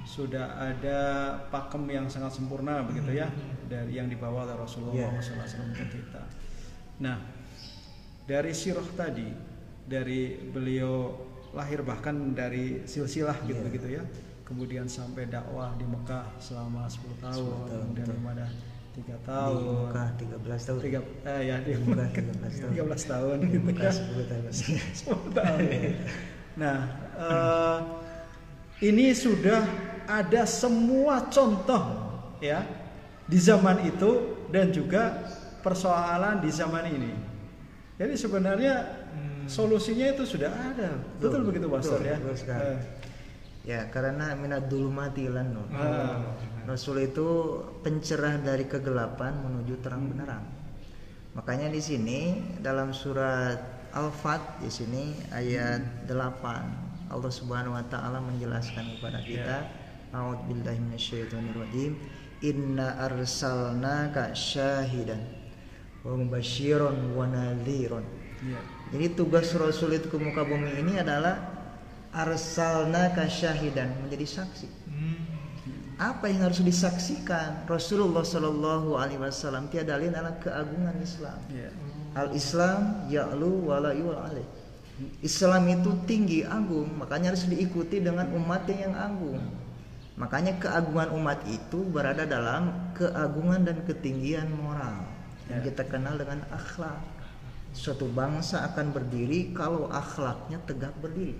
sudah ada pakem yang sangat sempurna begitu ya, dari yang dibawa oleh Rasulullah SAW ke kita. Nah, dari sirah tadi, dari beliau lahir bahkan dari silsilah gitu ya, kemudian sampai dakwah di Mekah selama 10 tahun, kemudian di Madinah 3 tahun, di Mekah 13 tahun, di Mekah 13 tahun, di Mekah 10 tahun. 10 tahun. Nah, ini sudah ada semua contoh ya di zaman itu dan juga persoalan di zaman ini. Jadi sebenarnya solusinya itu sudah ada. Betul begitu Pak Ustaz ya? Betul sekali. Ya, karena minad dzulumati ilan nur. Rasul itu pencerah dari kegelapan menuju terang benderang. Makanya di sini dalam surat Al-Fat di sini ayat 8 Allah Subhanahu wa taala menjelaskan kepada kita, a'udzubillahi minasyaitonirrajim, inna arsalnaka syahidan wa mubasysyiran wa nadhiran. Jadi tugas Rasul itu ke muka bumi ini adalah arsalnaka syahidan, menjadi saksi. Apa yang harus disaksikan? Rasulullah Shallallahu Alaihi Wasallam tiada lain adalah keagungan Islam. Al-Islam ya'lu wa la yu'la alaih. Islam itu tinggi, agung, makanya harus diikuti dengan umatnya yang agung. Makanya keagungan umat itu berada dalam keagungan dan ketinggian moral yang kita kenal dengan akhlak. Suatu bangsa akan berdiri kalau akhlaknya tegak berdiri.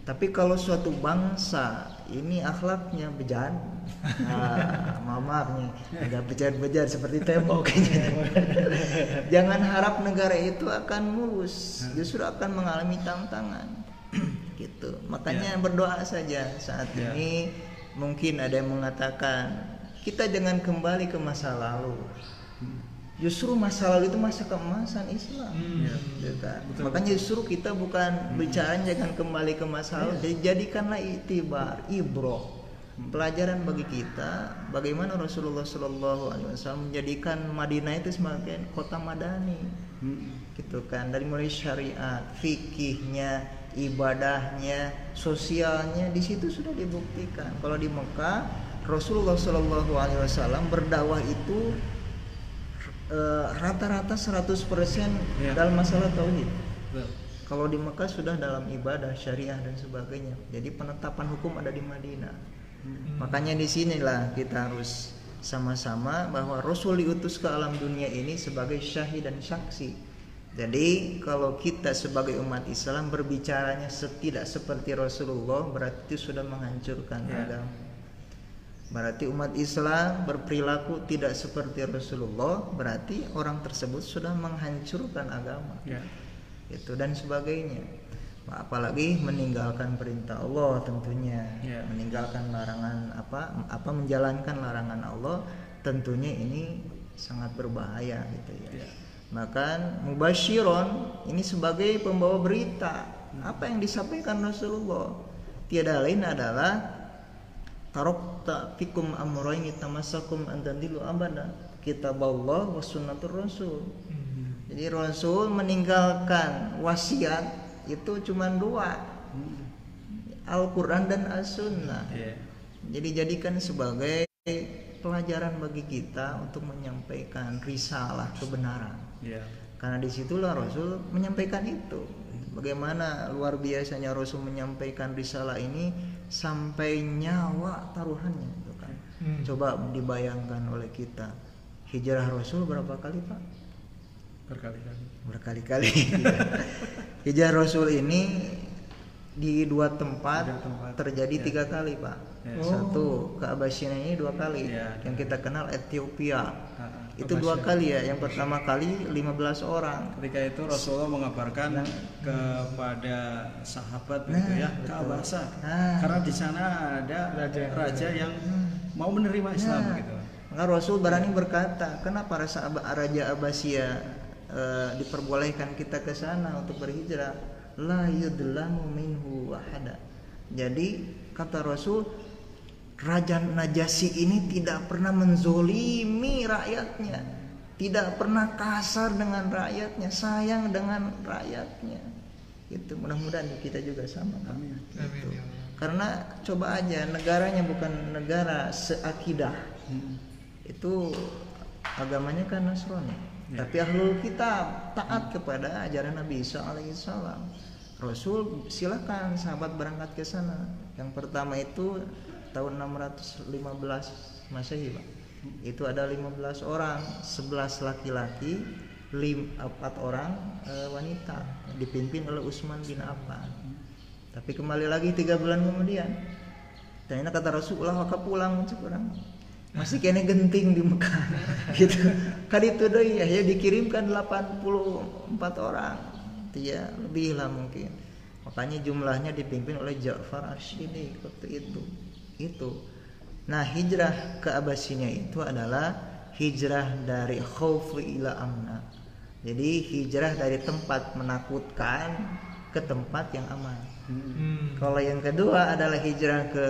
Tapi kalau suatu bangsa ini akhlaknya bejat, maaf nih, agak bejat-bejat seperti tembok. Jangan harap negara itu akan mulus, justru akan mengalami tantangan. Gitu. Makanya berdoa saja saat ini. Mungkin ada yang mengatakan kita jangan kembali ke masa lalu. Justru masa lalu itu masa keemasan Islam. Makanya justru kita bukan bicara jangan kembali ke masa lalu, jadi jadikanlah itibar, ibroh, pelajaran bagi kita bagaimana Rasulullah Shallallahu Alaihi Wasallam menjadikan Madinah itu sebagai kota madani, gitu kan, dari mulai syariat, fikihnya, ibadahnya, sosialnya, di situ sudah dibuktikan. Kalau di Mekah Rasulullah Shallallahu Alaihi Wasallam berdakwah itu rata-rata 100% dalam masalah tauhid. Kalau di Mekah sudah dalam ibadah, syariah dan sebagainya. Jadi penetapan hukum ada di Madinah. Makanya di sinilah kita harus sama-sama bahwa Rasul diutus ke alam dunia ini sebagai syahid dan saksi. Jadi kalau kita sebagai umat Islam berbicaranya tidak seperti Rasulullah, berarti sudah menghancurkan agama. Berarti umat Islam berperilaku tidak seperti Rasulullah, berarti orang tersebut sudah menghancurkan agama, itu dan sebagainya. Apalagi meninggalkan perintah Allah tentunya, meninggalkan larangan apa menjalankan larangan Allah, tentunya ini sangat berbahaya gitu ya. Maka mubasyiron ini sebagai pembawa berita. Apa yang disampaikan Rasulullah tiada lain adalah tarakta fikum amrayni tamassakum an tadillu abada, kitaballah wa sunnatur rasul. Jadi Rasul meninggalkan wasiat itu cuma 2, Al-Quran dan As-Sunnah. Jadi jadikan sebagai pelajaran bagi kita untuk menyampaikan risalah kebenaran. Karena disitulah Rasul menyampaikan itu. Bagaimana luar biasanya Rasul menyampaikan risalah ini sampai nyawa taruhannya, gitu kan. Coba dibayangkan oleh kita, hijrah Rasul berapa kali Pak? Berkali-kali. Hijrah Rasul ini di 2 tempat terjadi 3 kali Pak. Satu ke Abyssinia ini 2 kali, yang kita kenal Ethiopia. Itu 2 kali ya. Yang pertama kali 15 orang. Ketika itu Rasulullah mengabarkan kepada sahabat gitu ya, ke Abbasa. Karena di sana ada raja yang mau menerima Islam gitu. Maka Rasul berani berkata, kenapa Raja Abbasiyah diperbolehkan kita ke sana untuk berhijrah? La yudlamu minhu ahada. Jadi kata Rasul, Raja Najasyi ini tidak pernah menzolimi rakyatnya, tidak pernah kasar dengan rakyatnya, sayang dengan rakyatnya. Itu mudah-mudahan kita juga sama. Amin. Gitu. Karena coba aja, negaranya bukan negara seakidah, itu agamanya kan Nasrani, tapi ahlul kitab, taat kepada ajaran Nabi Isa alaihissalam. Rasul silakan sahabat berangkat ke sana. Yang pertama itu tahun 615 Masehi Pak. Itu ada 15 orang, 11 laki-laki, 4 orang wanita, dipimpin oleh Utsman bin Affan. Tapi kembali lagi 3 bulan kemudian, ternyata kata Rasulullah maka pulang sekarang. Masih kene genting di Mekah. Gitu. Kali itu deui ya dikirimkan 84 orang. Ya, lebih lah mungkin. Makanya jumlahnya dipimpin oleh Ja'far Asy-Syiddiq waktu itu. Nah, hijrah ke Abyssinia itu adalah hijrah dari khauf ila amna, Jadi hijrah dari tempat menakutkan ke tempat yang aman. Kalau yang kedua adalah hijrah ke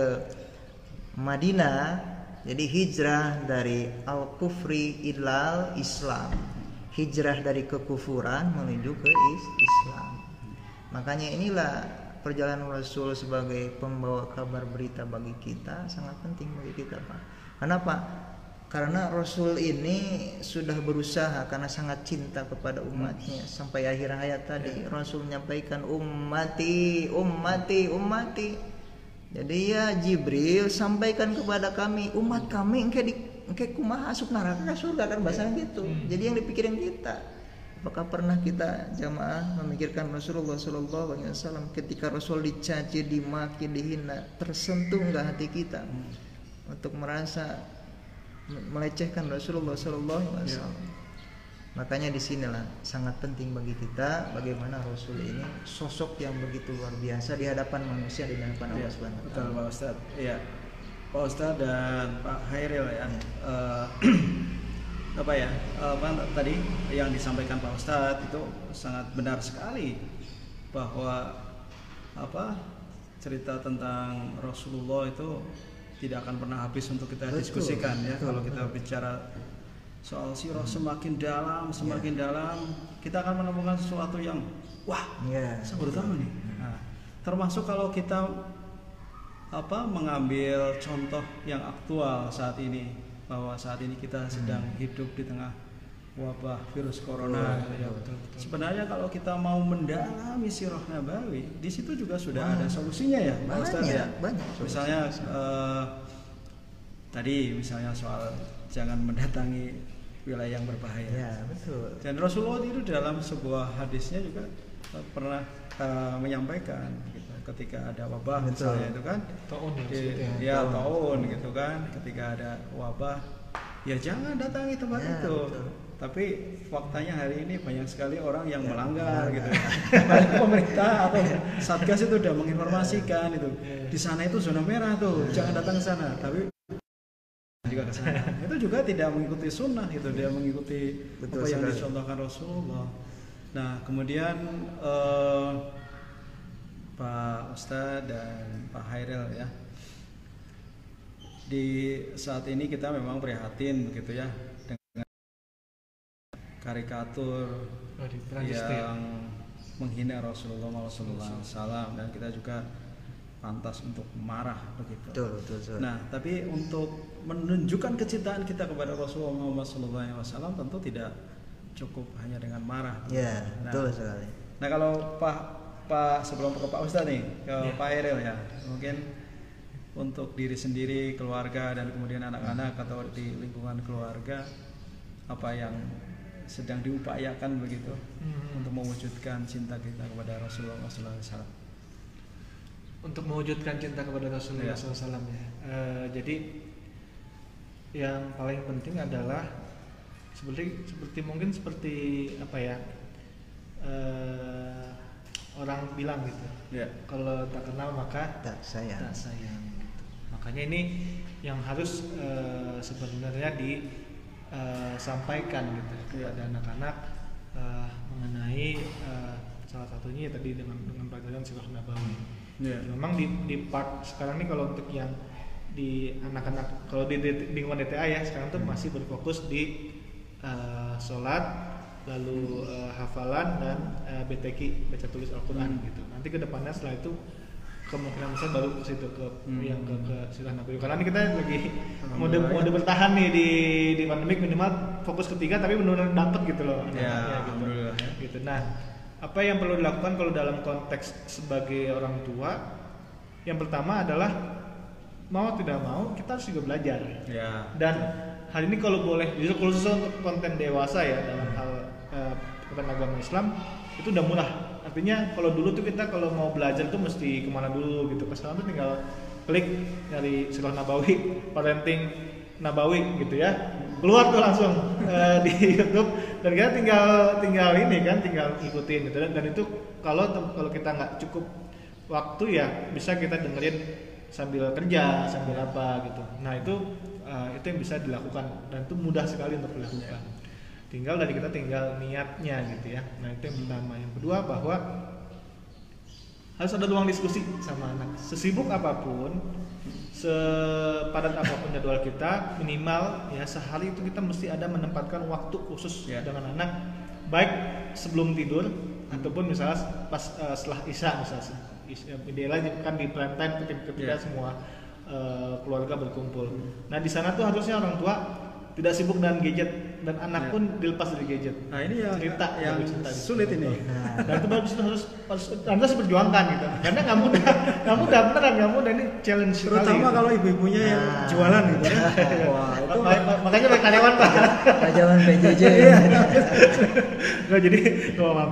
Madinah, jadi hijrah dari al-kufri ilal Islam, hijrah dari kekufuran menuju ke Islam. Makanya inilah perjalanan Rasul sebagai pembawa kabar berita bagi kita sangat penting bagi kita, Pak. Kenapa? Karena Rasul ini sudah berusaha karena sangat cinta kepada umatnya. Sampai akhir hayat tadi Rasul menyampaikan ummati, ummati, ummati. Jadi ya Jibril sampaikan kepada kami, umat kami engke kumaha asup neraka ka surga, kan bahasanya gitu. Jadi yang dipikirin kita. Apakah pernah kita jamaah memikirkan Rasulullah sallallahu alaihi wasallam ketika Rasul dicaci, dimaki, dihina, tersentuh enggak hati kita untuk merasa melecehkan Rasulullah sallallahu alaihi wasallam? Makanya disinilah sangat penting bagi kita bagaimana Rasul ini sosok yang begitu luar biasa di hadapan manusia, di hadapan Allah Subhanahu wa taala. Betul Pak Ustadz. Iya. Pak Ustadz dan Pak Hairil ya. Tadi yang disampaikan Pak Ustadz itu sangat benar sekali bahwa cerita tentang Rasulullah itu tidak akan pernah habis untuk kita diskusikan ya. Kalau kita bicara soal sirah semakin dalam, kita akan menemukan sesuatu yang saya baru tahu nih. Nah, termasuk kalau kita mengambil contoh yang aktual saat ini, bahwa saat ini kita sedang hidup di tengah wabah virus corona. Sebenarnya kalau kita mau mendalami sirah Nabawi, di situ juga sudah ada solusinya ya, Pak Ustaz ya. Misalnya tadi misalnya soal jangan mendatangi wilayah yang berbahaya. Ya, betul. Dan Rasulullah itu dalam sebuah hadisnya juga pernah menyampaikan gitu, ketika ada wabah misalnya itu kan taun gitu kan, ketika ada wabah ya jangan datangi tempat itu. Betul. Tapi faktanya hari ini banyak sekali orang yang melanggar gitu. Pemerintah atau Satgas itu sudah menginformasikan itu. Di sana itu zona merah tuh, jangan datang ke sana. Tapi juga ke sana. Itu juga tidak mengikuti sunnah, itu dia mengikuti apa yang dicontohkan Rasulullah. Nah, kemudian Pak Ustadz dan Pak Hairil ya. Di saat ini kita memang prihatin begitu ya dengan karikatur yang menghina Rasulullah SAW, dan kita juga pantas untuk marah begitu. Betul. Nah, tapi untuk menunjukkan kecintaan kita kepada Rasulullah SAW tentu tidak cukup hanya dengan marah. Ya, betul sekali. Nah, kalau Pak sebelum ke Pak Ustadz nih, ke Pak Hairil ya, mungkin untuk diri sendiri, keluarga, dan kemudian anak-anak atau di lingkungan keluarga, apa yang sedang diupayakan begitu untuk mewujudkan cinta kita kepada Rasulullah SAW. Untuk mewujudkan cinta kepada Rasulullah SAW ya. Jadi yang paling penting adalah seperti apa ya, orang bilang gitu. Kalau tak kenal maka tak sayang. Gitu. Makanya ini yang harus sebenarnya disampaikan gitu kepada anak-anak mengenai salah satunya tadi dengan pelajaran sirah Nabawi. Memang di part sekarang ini kalau untuk yang di anak-anak, kalau di lingkungan DTA ya sekarang tuh masih berfokus di sholat, lalu hafalan dan BTQ, baca tulis Al-Quran gitu. Nanti kedepannya setelah itu kemungkinan besar baru ke situ yang ke sirah Nabawi. Karena ini kita lagi mode bertahan nih di pandemik, minimal fokus ketiga tapi benar-benar dapet gitu loh. Gitu. Nah, apa yang perlu dilakukan kalau dalam konteks sebagai orang tua? Yang pertama adalah mau tidak mau kita harus juga belajar. Dan hal ini kalau boleh, justru khusus untuk konten dewasa ya dalam hal konten agama Islam itu udah murah. Artinya kalau dulu tuh kita kalau mau belajar tuh mesti kemana dulu gitu. Sekarang tuh tinggal klik dari sirah Nabawi, parenting Nabawi gitu ya, keluar tuh langsung di YouTube, dan kita tinggal ini kan, tinggal ikutin gitu. Dan itu kalau kita nggak cukup waktu ya bisa kita dengerin sambil kerja, sambil apa gitu. Nah itu yang bisa dilakukan dan itu mudah sekali untuk dilakukan. tinggal dari kita tinggal niatnya gitu ya. Nah itu yang pertama. Yang kedua bahwa harus ada ruang diskusi sama anak. Sesibuk apapun, sepadat apapun jadwal kita, minimal ya sehari itu kita mesti ada menempatkan waktu khusus dengan anak, baik sebelum tidur ataupun misalnya pas setelah isya misalnya. Idealnya kan di prime time ketika semua keluarga berkumpul. Nah di sana tuh harusnya orang tua tidak sibuk dengan gadget dan anak pun dilepas dari gadget. Nah ini yang cerita sulit ini. Dan itu harus berjuangkan gitu. Karena nggak mudah beneran nggak mudah, ini challenge. Terutama gitu. Kalau ibu-ibunya yang jualan gitu ya. Wah, itu makanya banyak karyawan Pak. Jalan PJJ. Nah,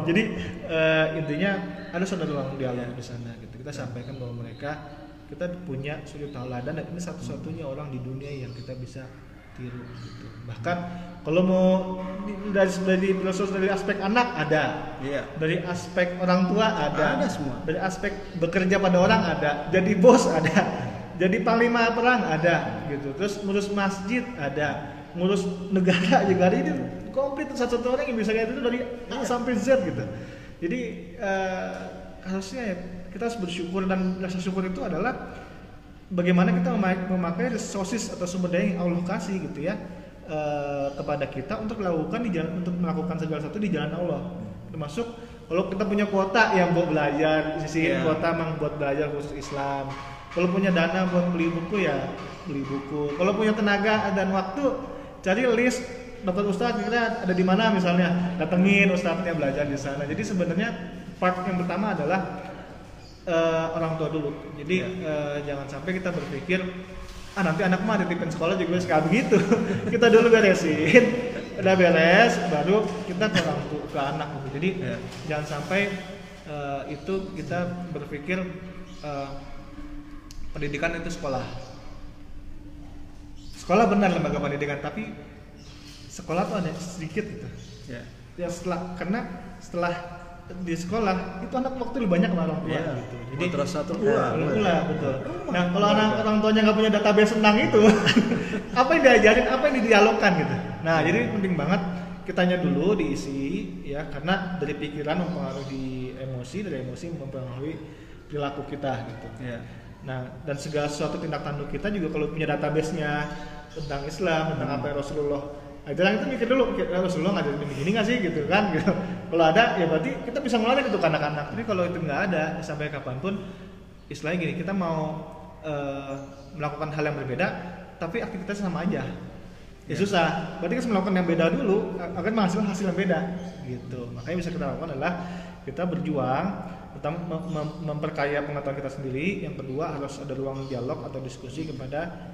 jadi intinya harus ada ruang dialog di sana gitu. Kita sampaikan bahwa kita punya suri tauladan dan ini satu-satunya orang di dunia yang kita bisa tiru gitu. Bahkan kalau mau dari aspek anak ada, dari aspek orang tua ada semua. Dari aspek bekerja pada orang ada, jadi bos ada, jadi panglima perang ada gitu. Terus ngurus masjid ada, ngurus negara juga ada. Ini komplit satu-satu orang yang bisa kayak itu dari A sampai Z gitu. Jadi harusnya ya, kita harus bersyukur, dan rasa syukur itu adalah bagaimana kita memakai resources atau sumber daya yang Allah kasih gitu ya kepada kita untuk melakukan segala sesuatu di jalan Allah. Termasuk kalau kita punya kuota yang buat belajar, sisihin kuota memang buat belajar khusus Islam. Kalau punya dana buat beli buku ya beli buku. Kalau punya tenaga dan waktu, cari list dapat ustadz kira ada di mana misalnya, datengin ustadznya, belajar di sana. Jadi sebenarnya part yang pertama adalah orang tua dulu. Jadi jangan sampai kita berpikir nanti anak mah dititipin sekolah juga sekali begitu. Kita dulu beresin, udah beres baru kita ke orang tua, ke anak gitu. Jadi jangan sampai itu kita berpikir pendidikan itu sekolah. Sekolah benar lembaga pendidikan, tapi sekolah tuh ada sedikit gitu. Ya setelah di sekolah itu anak waktu lebih banyak sama orang tua gitu. Jadi betul. Nah kalau orang tuanya nggak punya database tentang itu, apa yang diajarin, apa yang didialogkan gitu. Nah jadi penting banget kitanya dulu diisi ya, karena dari pikiran mempengaruhi emosi, dari emosi mempengaruhi perilaku kita gitu. Nah dan segala sesuatu tindak tanduk kita juga kalau punya database-nya tentang Islam, tentang apa yang Rasulullah ajaran, itu mikir dulu, Rasulullah ngajarin begini nggak sih gitu kan gitu. Kalau ada ya berarti kita bisa ngeluarin itu ke anak-anak. Tapi kalau itu nggak ada, sampai kapanpun istilahnya gini, kita mau melakukan hal yang berbeda tapi aktivitasnya sama aja ya susah. Berarti kita melakukan yang beda dulu akan menghasilkan hasil yang beda gitu. Makanya bisa kita lakukan adalah kita berjuang, pertama memperkaya pengetahuan kita sendiri. Yang kedua harus ada ruang dialog atau diskusi kepada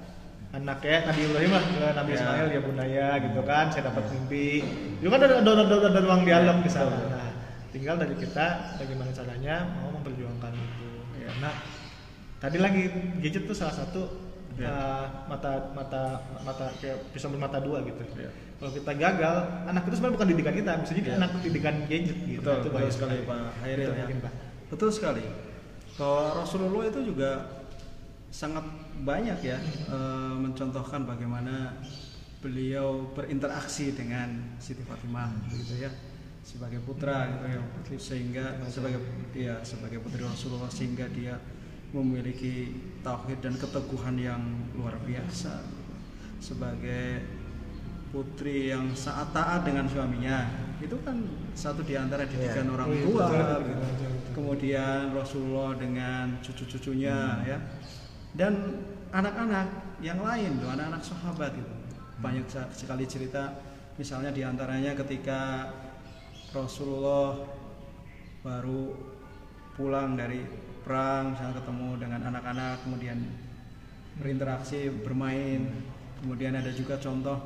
anak ya. Nabi Ibrahim lah, Nabi Ismail ya bundaya gitu kan, saya dapat mimpi. Itu kan ada ruang dialog di sana. Nah, tinggal dari kita bagaimana caranya mau memperjuangkan itu. Karena tadi lagi gadget tuh salah satu mata kayak pisau bermata dua gitu. Kalau kita gagal, anak itu sebenarnya bukan didikan kita, bisa jadi anak didikan gadget gitu. Betul sekali Pak Hairil ya. Betul sekali. Kalau Rasulullah itu juga sangat banyak ya mencontohkan bagaimana beliau berinteraksi dengan Siti Fatimah gitu ya, sebagai putra gitu ya, sehingga sebagai putri Rasulullah, sehingga dia memiliki tauhid dan keteguhan yang luar biasa, sebagai putri yang sangat taat dengan suaminya. Itu kan satu di antara didikan orang tua gitu. Kemudian Rasulullah dengan cucu-cucunya ya, dan anak-anak yang lain tuh, anak-anak sahabat itu banyak sekali cerita. Misalnya diantaranya ketika Rasulullah baru pulang dari perang, misalnya ketemu dengan anak-anak, kemudian berinteraksi, bermain. Kemudian ada juga contoh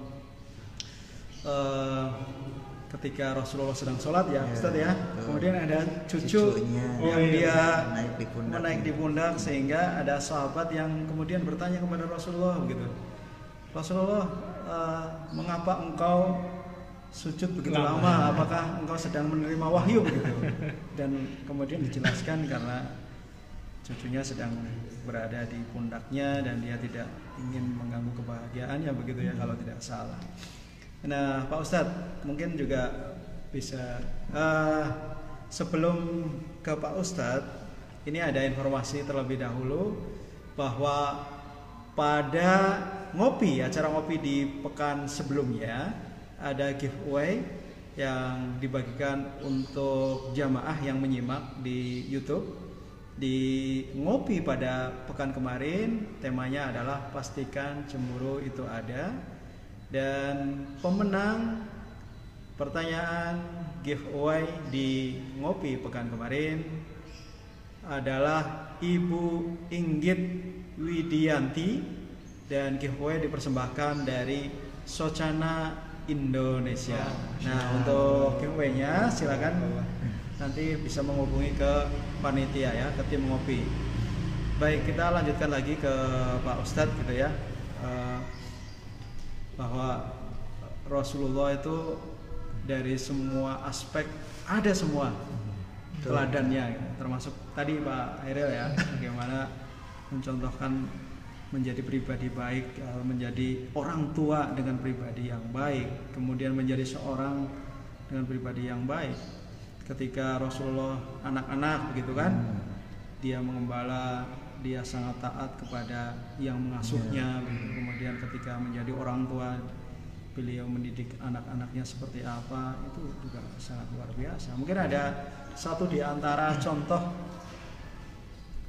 ketika Rasulullah sedang sholat ya Ustaz ya, kemudian ada cucunya yang dia menaik di pundak, sehingga ada sahabat yang kemudian bertanya kepada Rasulullah begitu, Rasulullah mengapa engkau sujud begitu lama, apakah engkau sedang menerima wahyu begitu? Dan kemudian dijelaskan karena cucunya sedang berada di pundaknya dan dia tidak ingin mengganggu kebahagiaannya begitu ya, kalau tidak salah. Nah, Pak Ustadz mungkin juga bisa sebelum ke Pak Ustadz, ini ada informasi terlebih dahulu bahwa pada acara ngopi di pekan sebelumnya ada giveaway yang dibagikan untuk jamaah yang menyimak di YouTube. Di ngopi pada pekan kemarin temanya adalah pastikan cemburu itu ada, dan pemenang pertanyaan giveaway di ngopi pekan kemarin adalah Ibu Inggit Widianti, dan giveaway dipersembahkan dari Socana Indonesia. Nah, untuk giveaway-nya silakan nanti bisa menghubungi ke panitia ya, ke tim ngopi. Baik, kita lanjutkan lagi ke Pak Ustadz gitu ya, bahwa Rasulullah itu dari semua aspek ada semua teladannya, termasuk tadi Pak Hairil ya, bagaimana mencontohkan menjadi pribadi baik, menjadi orang tua dengan pribadi yang baik, kemudian menjadi seorang dengan pribadi yang baik. Ketika Rasulullah anak-anak begitu kan, dia mengembala, dia sangat taat kepada yang mengasuhnya. Kemudian ketika menjadi orang tua, beliau mendidik anak-anaknya seperti apa, itu juga sangat luar biasa. Mungkin ada satu di antara contoh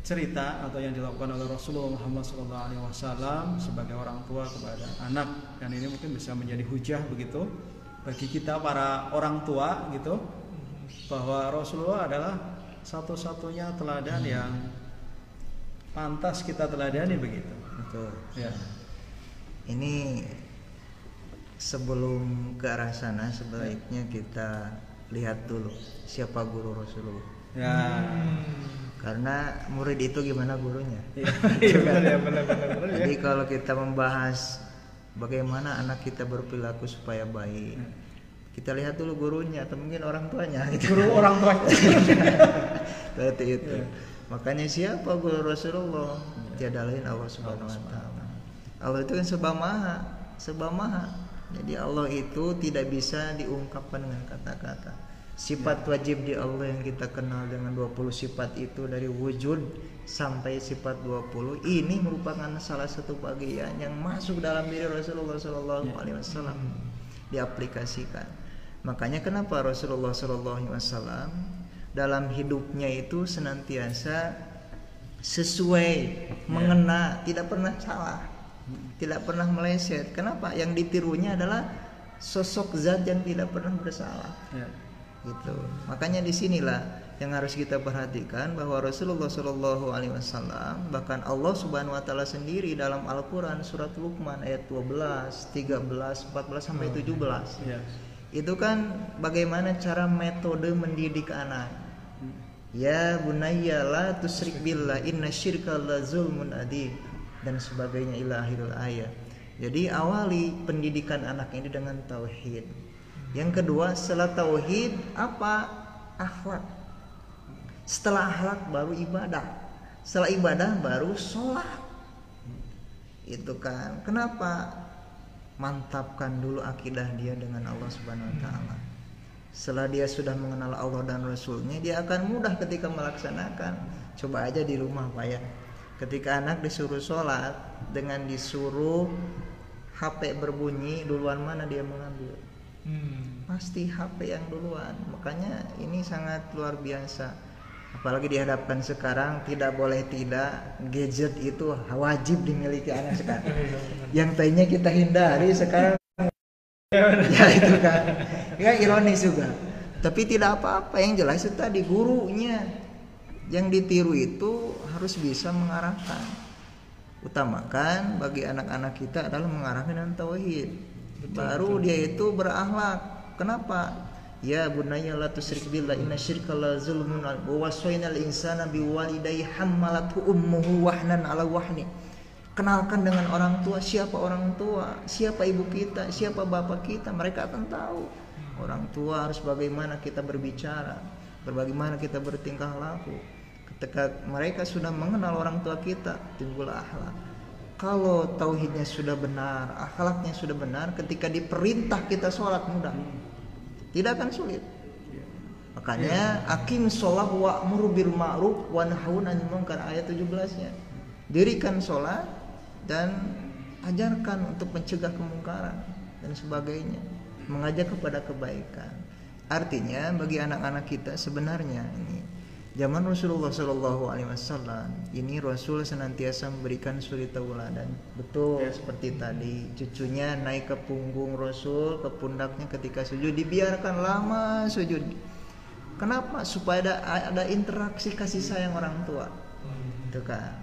cerita atau yang dilakukan oleh Rasulullah Muhammad SAW sebagai orang tua kepada anak, dan ini mungkin bisa menjadi hujah begitu bagi kita para orang tua gitu, bahwa Rasulullah adalah satu-satunya teladan yang pantas kita teladani begitu. Betul. Ya. Ini sebelum ke arah sana sebaiknya kita lihat dulu siapa guru Rasulullah. Ya. Karena murid itu gimana gurunya. Iya, benar. Jadi kalau kita membahas bagaimana anak kita berperilaku supaya baik, kita lihat dulu gurunya atau mungkin orang tuanya. Guru orang tuanya. Seperti itu. Makanya siapa guru Rasulullah? Tiada lain Allah Subhanahu wa taala. Allah itu kan serba maha. Jadi Allah itu tidak bisa diungkapkan dengan kata-kata. Sifat wajib di Allah yang kita kenal dengan 20 sifat itu, dari wujud sampai sifat 20, ini merupakan salah satu bagian yang masuk dalam diri Rasulullah SAW, diaplikasikan. Makanya kenapa Rasulullah SAW dalam hidupnya itu senantiasa sesuai, mengena, tidak pernah salah, tidak pernah meleset. Kenapa? Yang ditirunya adalah sosok zat yang tidak pernah bersalah. Gitu. Makanya disinilah yang harus kita perhatikan, bahwa Rasulullah SAW, bahkan Allah Subhanahu Wa Taala sendiri dalam Al-Quran surat Luqman ayat 12, 13, 14 sampai 17, itu kan bagaimana cara metode mendidik anak. Ya bunayya la tusyrik billah inna syirka la zulmun adzim, dan sebagainya ila akhiril ayat. Jadi awali pendidikan anak ini dengan tauhid. Yang kedua, setelah tauhid apa? Akhlak. Setelah akhlak baru ibadah. Setelah ibadah baru sholat. Itu kan. Kenapa? Mantapkan dulu akidah dia dengan Allah Subhanahu Wa Taala. Setelah dia sudah mengenal Allah dan Rasulnya, dia akan mudah ketika melaksanakan. Coba aja di rumah Pak ya. Ketika anak disuruh sholat, dengan disuruh HP berbunyi, duluan mana dia mengambil? Pasti HP yang duluan. Makanya ini sangat luar biasa. Apalagi dihadapkan sekarang, tidak boleh tidak, gadget itu wajib dimiliki anak sekarang. Yang tadinya kita hindari sekarang ya itu kan. Ya ironis juga. Tapi tidak apa-apa, yang jelas itu tadi gurunya yang ditiru itu harus bisa mengarahkan. Utamakan bagi anak-anak kita adalah mengarahkan dengan tauhid. Baru dia itu berakhlak. Kenapa? Ya bunayya la tusyrik billah inna syirka la zulmun wa wasainal insana biwalidayhi hammalathu ummuhu wahnan ala wahni. Kenalkan dengan orang tua. Siapa orang tua? Siapa ibu kita? Siapa bapak kita? Mereka akan tahu. Orang tua harus bagaimana kita berbicara, bagaimana kita bertingkah laku. Ketika mereka sudah mengenal orang tua kita, timbul akhlak. kalau tauhidnya sudah benar, akhlaknya sudah benar, ketika diperintah kita sholat mudah, tidak akan sulit. Makanya aqim sholat wa'mur bil ma'ruf wa nahun 'anil munkar, ayat 17-nya. Dirikan sholat dan ajarkan untuk mencegah kemungkaran dan sebagainya, mengajak kepada kebaikan. Artinya bagi anak-anak kita sebenarnya ini zaman Rasulullah SAW ini Rasul senantiasa memberikan suri tauladan. Betul seperti tadi, cucunya naik ke punggung Rasul, ke pundaknya ketika sujud, dibiarkan lama sujud. Kenapa? Supaya ada interaksi kasih sayang orang tua. Itu kan.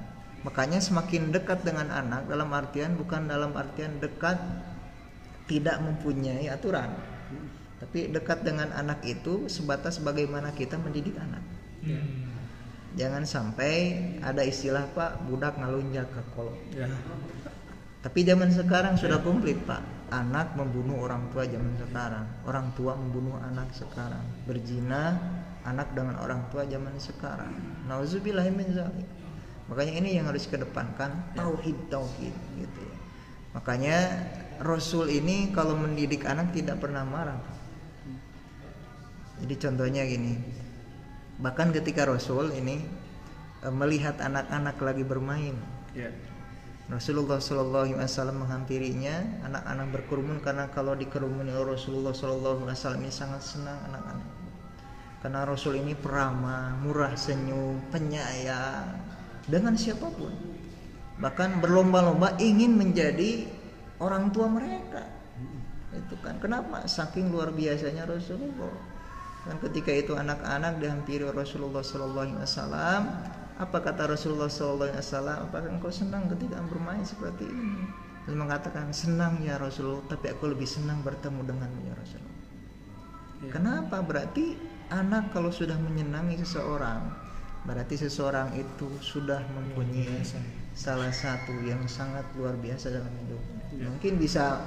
Makanya semakin dekat dengan anak, dalam artian bukan dalam artian dekat tidak mempunyai aturan, tapi dekat dengan anak itu sebatas bagaimana kita mendidik anak. Jangan sampai ada istilah Pak, budak ngalunjak ke kolong. Tapi zaman sekarang sudah komplit Pak. Anak membunuh orang tua zaman sekarang, orang tua membunuh anak sekarang, berzina anak dengan orang tua zaman sekarang. Nauzubillahi min dzalik. Makanya ini yang harus kedepankan, tauhid gitu ya. Makanya Rasul ini kalau mendidik anak tidak pernah marah. Jadi contohnya gini, bahkan ketika Rasul ini melihat anak-anak lagi bermain, Rasulullah SAW menghampirinya, anak-anak berkerumun, karena kalau dikerumuni oleh Rasulullah SAW ini sangat senang anak-anak. Karena Rasul ini peramah, murah senyum, penyayang dengan siapapun. Bahkan berlomba-lomba ingin menjadi orang tua mereka. Itu kan kenapa? Saking luar biasanya Rasulullah. Dan ketika itu anak-anak dihampiri Rasulullah SAW, apa kata Rasulullah SAW? Apakah engkau senang ketika bermain seperti ini? Dia mengatakan, senang ya Rasulullah, tapi aku lebih senang bertemu denganmu ya Rasulullah. Kenapa? Berarti anak kalau sudah menyenangi seseorang, berarti seseorang itu sudah mempunyai salah satu yang sangat luar biasa dalam hidupnya. Mungkin bisa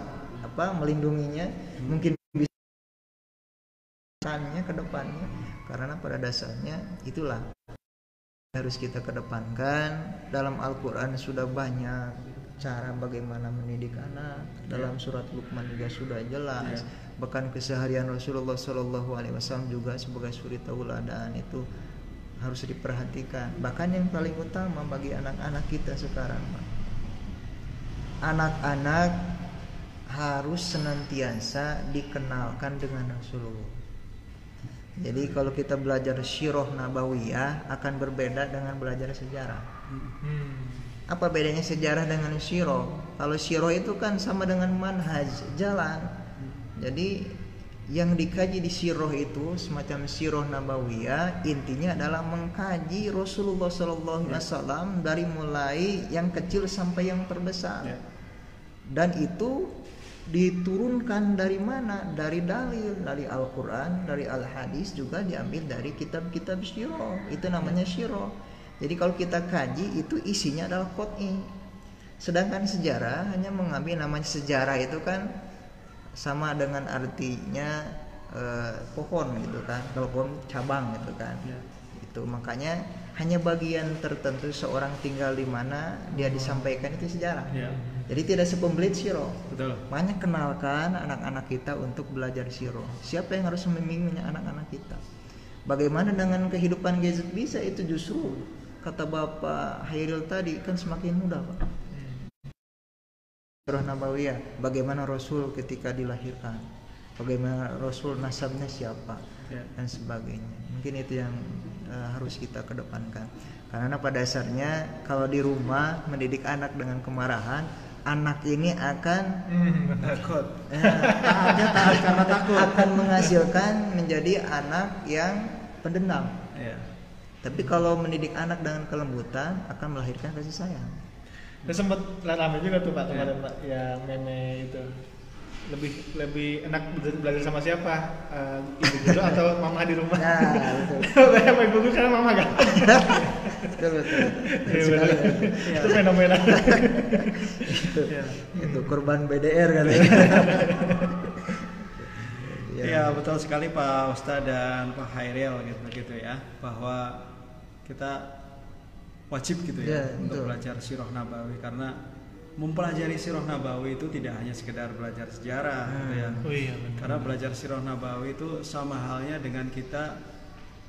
melindunginya, mungkin bisa ke depannya, karena pada dasarnya itulah harus kita kedepankan. Dalam Al-Quran sudah banyak cara bagaimana mendidik anak. Dalam surat Luqman juga sudah jelas. Bahkan keseharian Rasulullah SAW juga sebagai suri tauladan itu harus diperhatikan. Bahkan yang paling utama bagi anak-anak kita sekarang, anak-anak harus senantiasa dikenalkan dengan Rasulullah. Jadi kalau kita belajar Sirah Nabawiyah akan berbeda dengan belajar sejarah. Apa bedanya sejarah dengan Sirah? Kalau Sirah itu kan sama dengan manhaj, jalan. Jadi yang dikaji di Sirah itu semacam Sirah Nabawiyah, intinya adalah mengkaji Rasulullah SAW dari mulai yang kecil sampai yang terbesar. Dan itu diturunkan dari mana? Dari dalil, dari Al-Quran, dari Al-Hadis, juga diambil dari kitab-kitab Sirah. Itu namanya Sirah. Jadi kalau kita kaji itu isinya adalah qot'i. Sedangkan sejarah hanya mengambil, namanya sejarah itu kan sama dengan artinya pohon gitu kan. Kalau pohon cabang gitu kan. Itu makanya hanya bagian tertentu seorang tinggal di mana dia disampaikan itu sejarah. Jadi tidak sekomplit Sirah. Betul. Makanya kenalkan anak-anak kita untuk belajar Sirah. Siapa yang harus membimbingnya? Anak-anak kita. Bagaimana dengan kehidupan gadget? Bisa itu justru kata Bapak Hairil tadi kan semakin mudah Pak. Sirah Nabawiyah, bagaimana Rasul ketika dilahirkan, bagaimana Rasul nasabnya siapa, dan sebagainya. Mungkin itu yang harus kita kedepankan. Karena pada dasarnya kalau di rumah mendidik anak dengan kemarahan, anak ini akan takut. Karena takut akan menghasilkan menjadi anak yang pendendam. Tapi kalau mendidik anak dengan kelembutan akan melahirkan kasih sayang. Saya sempat rame juga tuh Pak kemarin Pak, yang meme itu lebih enak belajar sama siapa, ibu guru atau mama di rumah? Nah, betul. Sama ibu guru karena mama kan? Betul. Itu fenomena. Itu korban BDR katanya. Ya betul sekali Pak Ustadz dan Pak Hairil gitu ya, bahwa kita wajib gitu ya untuk belajar Sirah Nabawi, karena mempelajari Sirah Nabawi itu tidak hanya sekedar belajar sejarah gitu ya. Oh iya, benar. Karena belajar Sirah Nabawi itu sama halnya dengan kita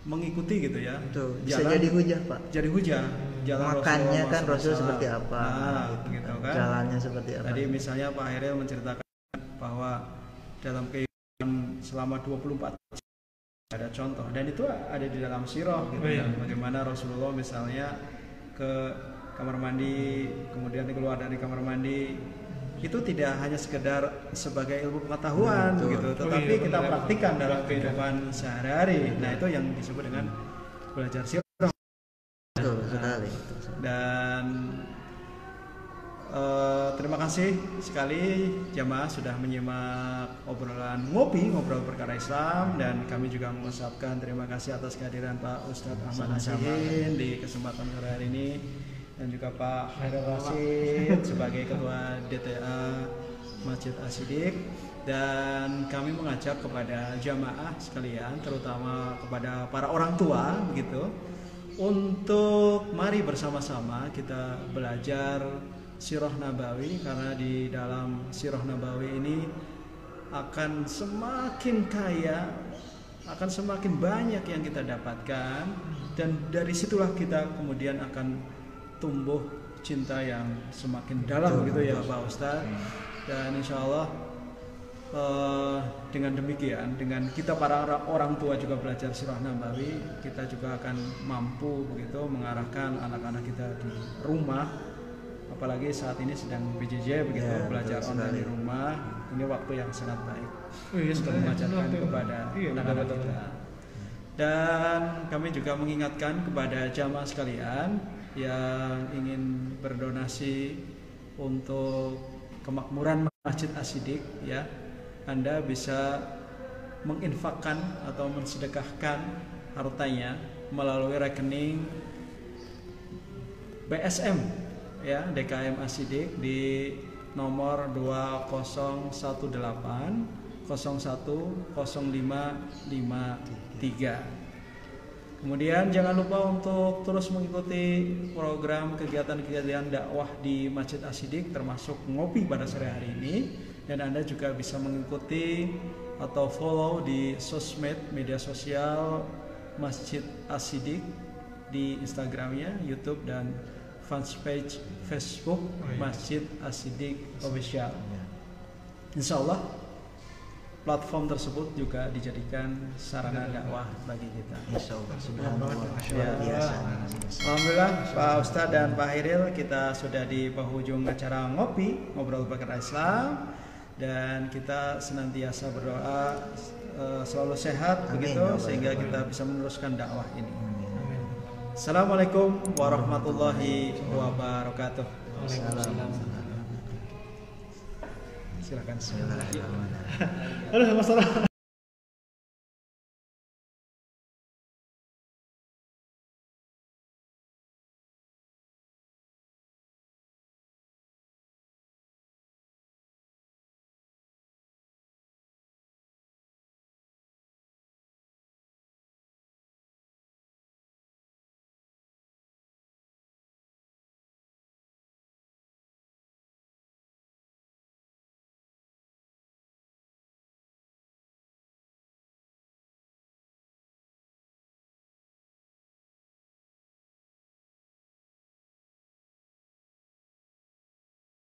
mengikuti gitu ya. Betul. Bisa jadi hujah, Pak. Jadi hujah. Jalan Makannya kan Rasulullah Rasul SAW. seperti apa, gitu kan. Jalannya seperti apa. Tadi misalnya Pak Hairil menceritakan bahwa dalam kehidupan selama 24 ada contoh, dan itu ada di dalam sirah gitu kan. Bagaimana Rasulullah misalnya ke kamar mandi, kemudian keluar dari kamar mandi, itu tidak hanya sekedar sebagai ilmu pengetahuan gitu, tetapi kita praktikkan dalam kehidupan sehari-hari. Nah, itu yang disebut dengan belajar sirah. Betul sekali. Dan terima kasih sekali jamaah sudah menyimak obrolan ngobrol perkara Islam, dan kami juga mengucapkan terima kasih atas kehadiran Pak Ustadz Ahmad Nasihin di kesempatan sore hari ini, dan juga Pak Hairil Rashid sebagai Ketua DTA Masjid As-Siddiq. Dan kami mengajak kepada jamaah sekalian, terutama kepada para orang tua begitu, untuk mari bersama-sama kita belajar Sirah Nabawi, karena di dalam Sirah Nabawi ini akan semakin kaya, akan semakin banyak yang kita dapatkan, dan dari situlah kita kemudian akan tumbuh cinta yang semakin dalam gitu ya Pak Ustadz. Dan insya Allah dengan demikian, dengan kita para orang tua juga belajar Sirah Nabawi, kita juga akan mampu begitu mengarahkan anak-anak kita di rumah, apalagi saat ini sedang PJJ begitu, belajar online di rumah. Ini waktu yang sangat baik untuk mengajarkan kepada anak-anak kita. Dan kami juga mengingatkan kepada jamaah sekalian yang ingin berdonasi untuk kemakmuran Masjid As-Siddiq ya, Anda bisa menginfakkan atau mensedekahkan hartanya melalui rekening BSM ya, DKM As-Siddiq di nomor 2018010553. Kemudian jangan lupa untuk terus mengikuti program kegiatan-kegiatan dakwah di Masjid As-Siddiq, termasuk ngopi pada sore hari ini. Dan Anda juga bisa mengikuti atau follow di sosmed media sosial Masjid As-Siddiq di Instagramnya, YouTube, dan fanpage Facebook Masjid As-Siddiq Official. Insya Allah platform tersebut juga dijadikan sarana dakwah bagi kita. Insya Allah. Luar biasa. Alhamdulillah Pak Ustadz dan Pak Hairil, kita sudah di penghujung acara ngobrol perkara Islam, dan kita senantiasa berdoa selalu sehat. Amin, begitu sehingga kita bisa meneruskan dakwah ini. Amin. Assalamualaikum warahmatullahi wabarakatuh. Silakan. Bismillahirrahmanirrahim. Aduh, masalah.